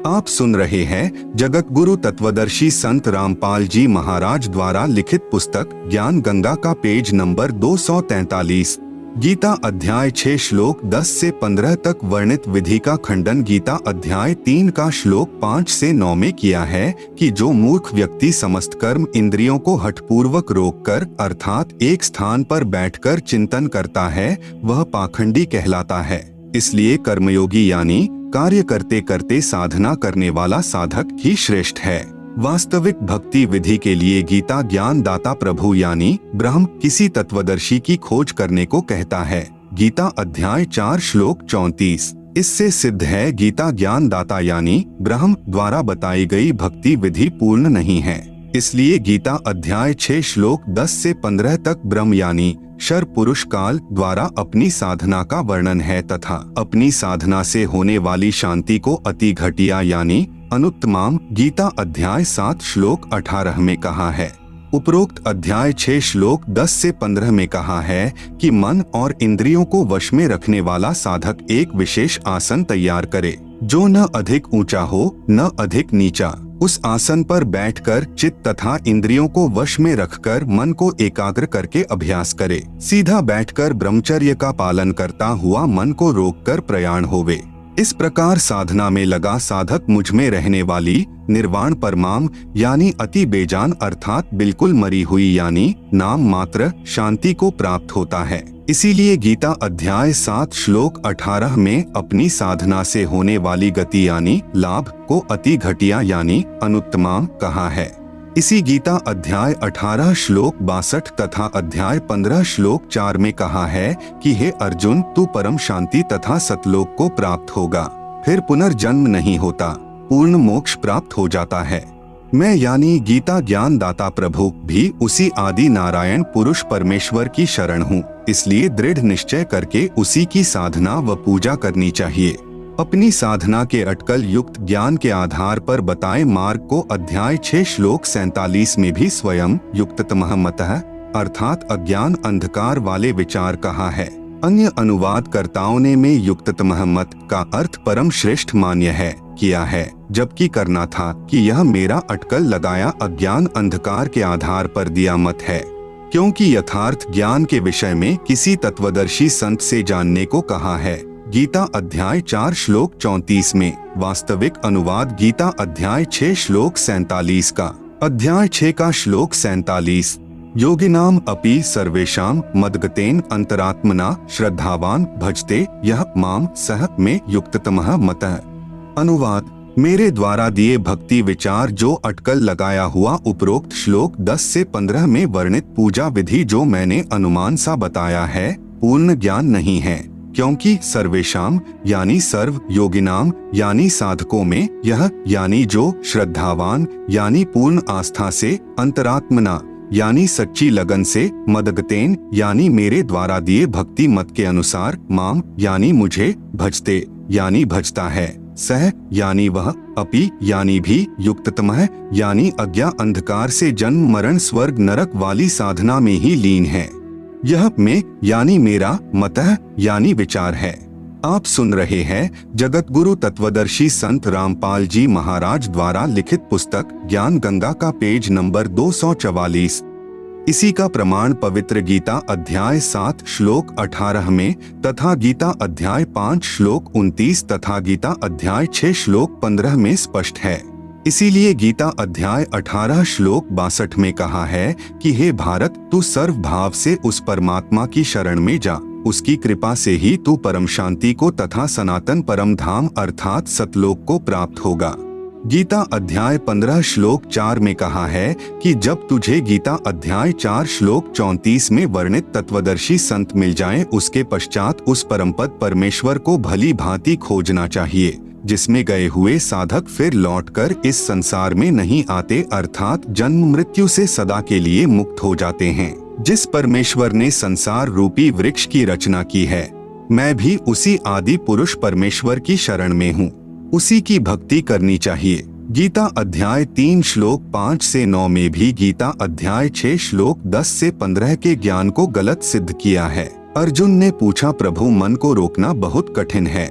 आप सुन रहे हैं जगत गुरु तत्वदर्शी संत रामपाल जी महाराज द्वारा लिखित पुस्तक ज्ञान गंगा का पेज नंबर 243। गीता अध्याय 6 श्लोक 10 से 15 तक वर्णित विधि का खंडन गीता अध्याय 3 का श्लोक 5 से 9 में किया है कि जो मूर्ख व्यक्ति समस्त कर्म इंद्रियों को हठपूर्वक रोककर अर्थात एक स्थान पर बैठकर चिंतन करता है, वह पाखंडी कहलाता है। इसलिए कर्मयोगी यानी कार्य करते करते साधना करने वाला साधक ही श्रेष्ठ है। वास्तविक भक्ति विधि के लिए गीता ज्ञान दाता प्रभु यानी ब्रह्म किसी तत्वदर्शी की खोज करने को कहता है। गीता अध्याय 4 श्लोक 34। इससे सिद्ध है गीता ज्ञान दाता यानी ब्रह्म द्वारा बताई गई भक्ति विधि पूर्ण नहीं है। इसलिए गीता अध्याय 6 श्लोक 10 से 15 तक ब्रह्म यानी शर पुरुष काल द्वारा अपनी साधना का वर्णन है तथा अपनी साधना से होने वाली शांति को अति घटिया यानी अनुत्तमाम गीता अध्याय 7 श्लोक 18 में कहा है। उपरोक्त अध्याय 6 श्लोक 10 से 15 में कहा है कि मन और इंद्रियों को वश में रखने वाला साधक एक विशेष आसन तैयार करे, जो न अधिक ऊंचा हो न अधिक नीचा। उस आसन पर बैठकर चित्त तथा इंद्रियों को वश में रखकर मन को एकाग्र करके अभ्यास करे। सीधा बैठकर ब्रह्मचर्य का पालन करता हुआ मन को रोककर प्रयाण होवे। इस प्रकार साधना में लगा साधक मुझ में रहने वाली निर्वाण परमाम यानी अति बेजान अर्थात बिल्कुल मरी हुई यानी नाम मात्र शांति को प्राप्त होता है। इसीलिए गीता अध्याय 7 श्लोक 18 में अपनी साधना से होने वाली गति यानी लाभ को अति घटिया यानी अनुत्तमाम कहा है। इसी गीता अध्याय 18 श्लोक 62 तथा अध्याय 15 श्लोक 4 में कहा है कि हे अर्जुन, तू परम शांति तथा सतलोक को प्राप्त होगा, फिर पुनर्जन्म नहीं होता, पूर्ण मोक्ष प्राप्त हो जाता है। मैं यानी गीता ज्ञान दाता प्रभु भी उसी आदि नारायण पुरुष परमेश्वर की शरण हूँ, इसलिए दृढ़ निश्चय करके उसी की साधना व पूजा करनी चाहिए। अपनी साधना के अटकल युक्त ज्ञान के आधार पर बताए मार्ग को अध्याय 6 श्लोक 47 में भी स्वयं युक्ततमः मतः अर्थात अज्ञान अंधकार वाले विचार कहा है। अन्य अनुवादकर्ताओं ने में युक्ततमः मत का अर्थ परम श्रेष्ठ मान्य है किया है, जबकि करना था कि यह मेरा अटकल लगाया अज्ञान अंधकार के आधार पर दिया मत है, क्योंकि यथार्थ ज्ञान के विषय में किसी तत्वदर्शी संत से जानने को कहा है। गीता अध्याय 4 श्लोक 34 में वास्तविक अनुवाद गीता अध्याय 6 श्लोक 47 का। अध्याय 6 का श्लोक 47 योगिनाम अपि सर्वेषाम मद्गतेन अंतरात्मना श्रद्धावान भजते यह माम सह में युक्ततमः मतः। अनुवाद मेरे द्वारा दिए भक्ति विचार जो अटकल लगाया हुआ उपरोक्त श्लोक 10 से 15 में वर्णित पूजा विधि जो मैंने अनुमान सा बताया है, पूर्ण ज्ञान नहीं है, क्योंकि सर्वेशाम यानी सर्व, योगिनाम यानी साधकों में, यह यानी जो, श्रद्धावान यानी पूर्ण आस्था से, अंतरात्मना यानी सच्ची लगन से, मदगतेन यानी मेरे द्वारा दिए भक्ति मत के अनुसार, माम यानी मुझे, भजते यानी भजता है, सह यानी वह, अपि यानी भी, युक्ततमः यानी अज्ञा अंधकार से जन्म मरण स्वर्ग नरक वाली साधना में ही लीन है। यह में यानी मेरा, मतः यानी विचार है। आप सुन रहे हैं जगत गुरु तत्वदर्शी संत रामपाल जी महाराज द्वारा लिखित पुस्तक ज्ञान गंगा का पेज नंबर 244। इसी का प्रमाण पवित्र गीता अध्याय 7 श्लोक 18 में तथा गीता अध्याय 5 श्लोक 29 तथा गीता अध्याय 6 श्लोक 15 में स्पष्ट है। इसीलिए गीता अध्याय 18 श्लोक 62 में कहा है कि हे भारत, तू सर्व भाव से उस परमात्मा की शरण में जा उसकी कृपा से ही तू परम शांति को तथा सनातन परम धाम अर्थात सतलोक को प्राप्त होगा। गीता अध्याय 15 श्लोक 4 में कहा है कि जब तुझे गीता अध्याय 4 श्लोक 34 में वर्णित तत्वदर्शी संत मिल जाएं, उसके पश्चात उस परमपद परमेश्वर को भली भांति खोजना चाहिए, जिसमें गए हुए साधक फिर लौटकर इस संसार में नहीं आते, अर्थात जन्म मृत्यु से सदा के लिए मुक्त हो जाते हैं। जिस परमेश्वर ने संसार रूपी वृक्ष की रचना की है, मैं भी उसी आदि पुरुष परमेश्वर की शरण में हूँ, उसी की भक्ति करनी चाहिए। गीता अध्याय 3 श्लोक 5 से 9 में भी गीता अध्याय 6 श्लोक 10 से 15 के ज्ञान को गलत सिद्ध किया है। अर्जुन ने पूछा, प्रभु मन को रोकना बहुत कठिन है।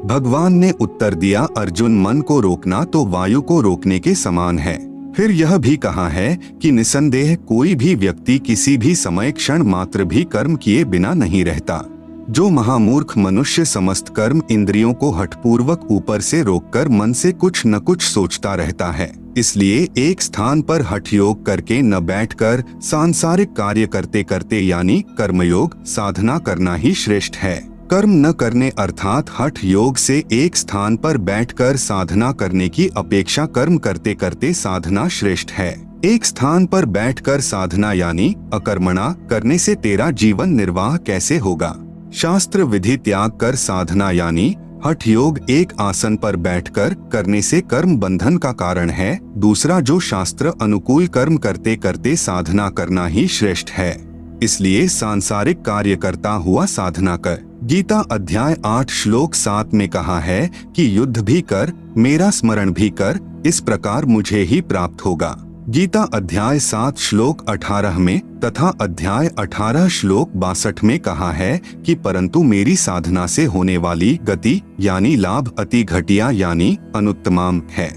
भगवान ने उत्तर दिया, अर्जुन मन को रोकना तो वायु को रोकने के समान है। फिर यह भी कहा है कि निसंदेह कोई भी व्यक्ति किसी भी समय क्षण मात्र भी कर्म किए बिना नहीं रहता। जो महामूर्ख मनुष्य समस्त कर्म इंद्रियों को हठपूर्वक ऊपर से रोककर मन से कुछ न कुछ सोचता रहता है। इसलिए एक स्थान पर हठ योग करके न बैठकर सांसारिक कार्य करते करते यानी कर्मयोग साधना करना ही श्रेष्ठ है। कर्म न करने अर्थात हठ योग से एक स्थान पर बैठकर साधना करने की अपेक्षा कर्म करते करते साधना श्रेष्ठ है। एक स्थान पर बैठकर साधना यानी अकर्मणा करने से तेरा जीवन निर्वाह कैसे होगा। शास्त्र विधि त्याग कर साधना यानी हठ योग एक आसन पर बैठकर करने से कर्म बंधन का कारण है। दूसरा जो शास्त्र अनुकूल कर्म करते करते साधना करना ही श्रेष्ठ है। इसलिए सांसारिक कार्य करता हुआ साधना कर। गीता अध्याय 8 श्लोक 7 में कहा है कि युद्ध भी कर, मेरा स्मरण भी कर, इस प्रकार मुझे ही प्राप्त होगा। गीता अध्याय 7 श्लोक 18 में तथा अध्याय 18 श्लोक 62 में कहा है कि परंतु मेरी साधना से होने वाली गति यानी लाभ अति घटिया यानी अनुत्तमाम है।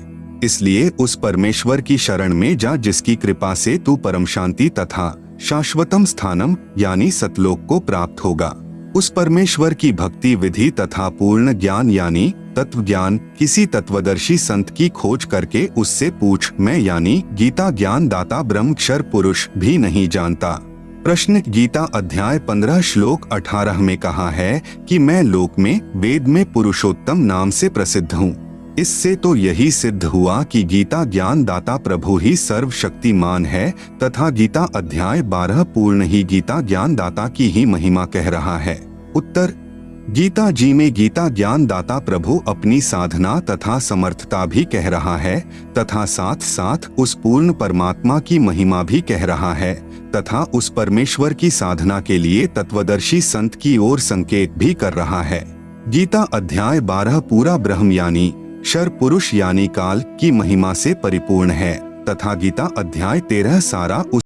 इसलिए उस परमेश्वर की शरण में जा, जिसकी कृपा से तू परम शांति तथा शाश्वतम स्थानम यानी सतलोक को प्राप्त होगा। उस परमेश्वर की भक्ति विधि तथा पूर्ण ज्ञान यानी तत्व ज्ञान किसी तत्वदर्शी संत की खोज करके उससे पूछ, मैं यानी गीता ज्ञान दाता ब्रह्मक्षर पुरुष भी नहीं जानता। प्रश्न, गीता अध्याय 15 श्लोक 18 में कहा है कि मैं लोक में वेद में पुरुषोत्तम नाम से प्रसिद्ध हूँ। इससे तो यही सिद्ध हुआ कि गीता ज्ञान दाता प्रभु ही सर्वशक्तिमान है तथा गीता अध्याय 12 पूर्ण ही गीता ज्ञान दाता की ही महिमा कह रहा है। उत्तर, गीता जी में गीता ज्ञान दाता प्रभु अपनी साधना तथा समर्थता भी कह रहा है तथा साथ साथ उस पूर्ण परमात्मा की महिमा भी कह रहा है तथा उस परमेश्वर की साधना के लिए तत्वदर्शी संत की ओर संकेत भी कर रहा है। गीता अध्याय 12 पूरा ब्रह्म यानी क्षर पुरुष यानी काल की महिमा से परिपूर्ण है तथा गीता अध्याय 13 सारा उस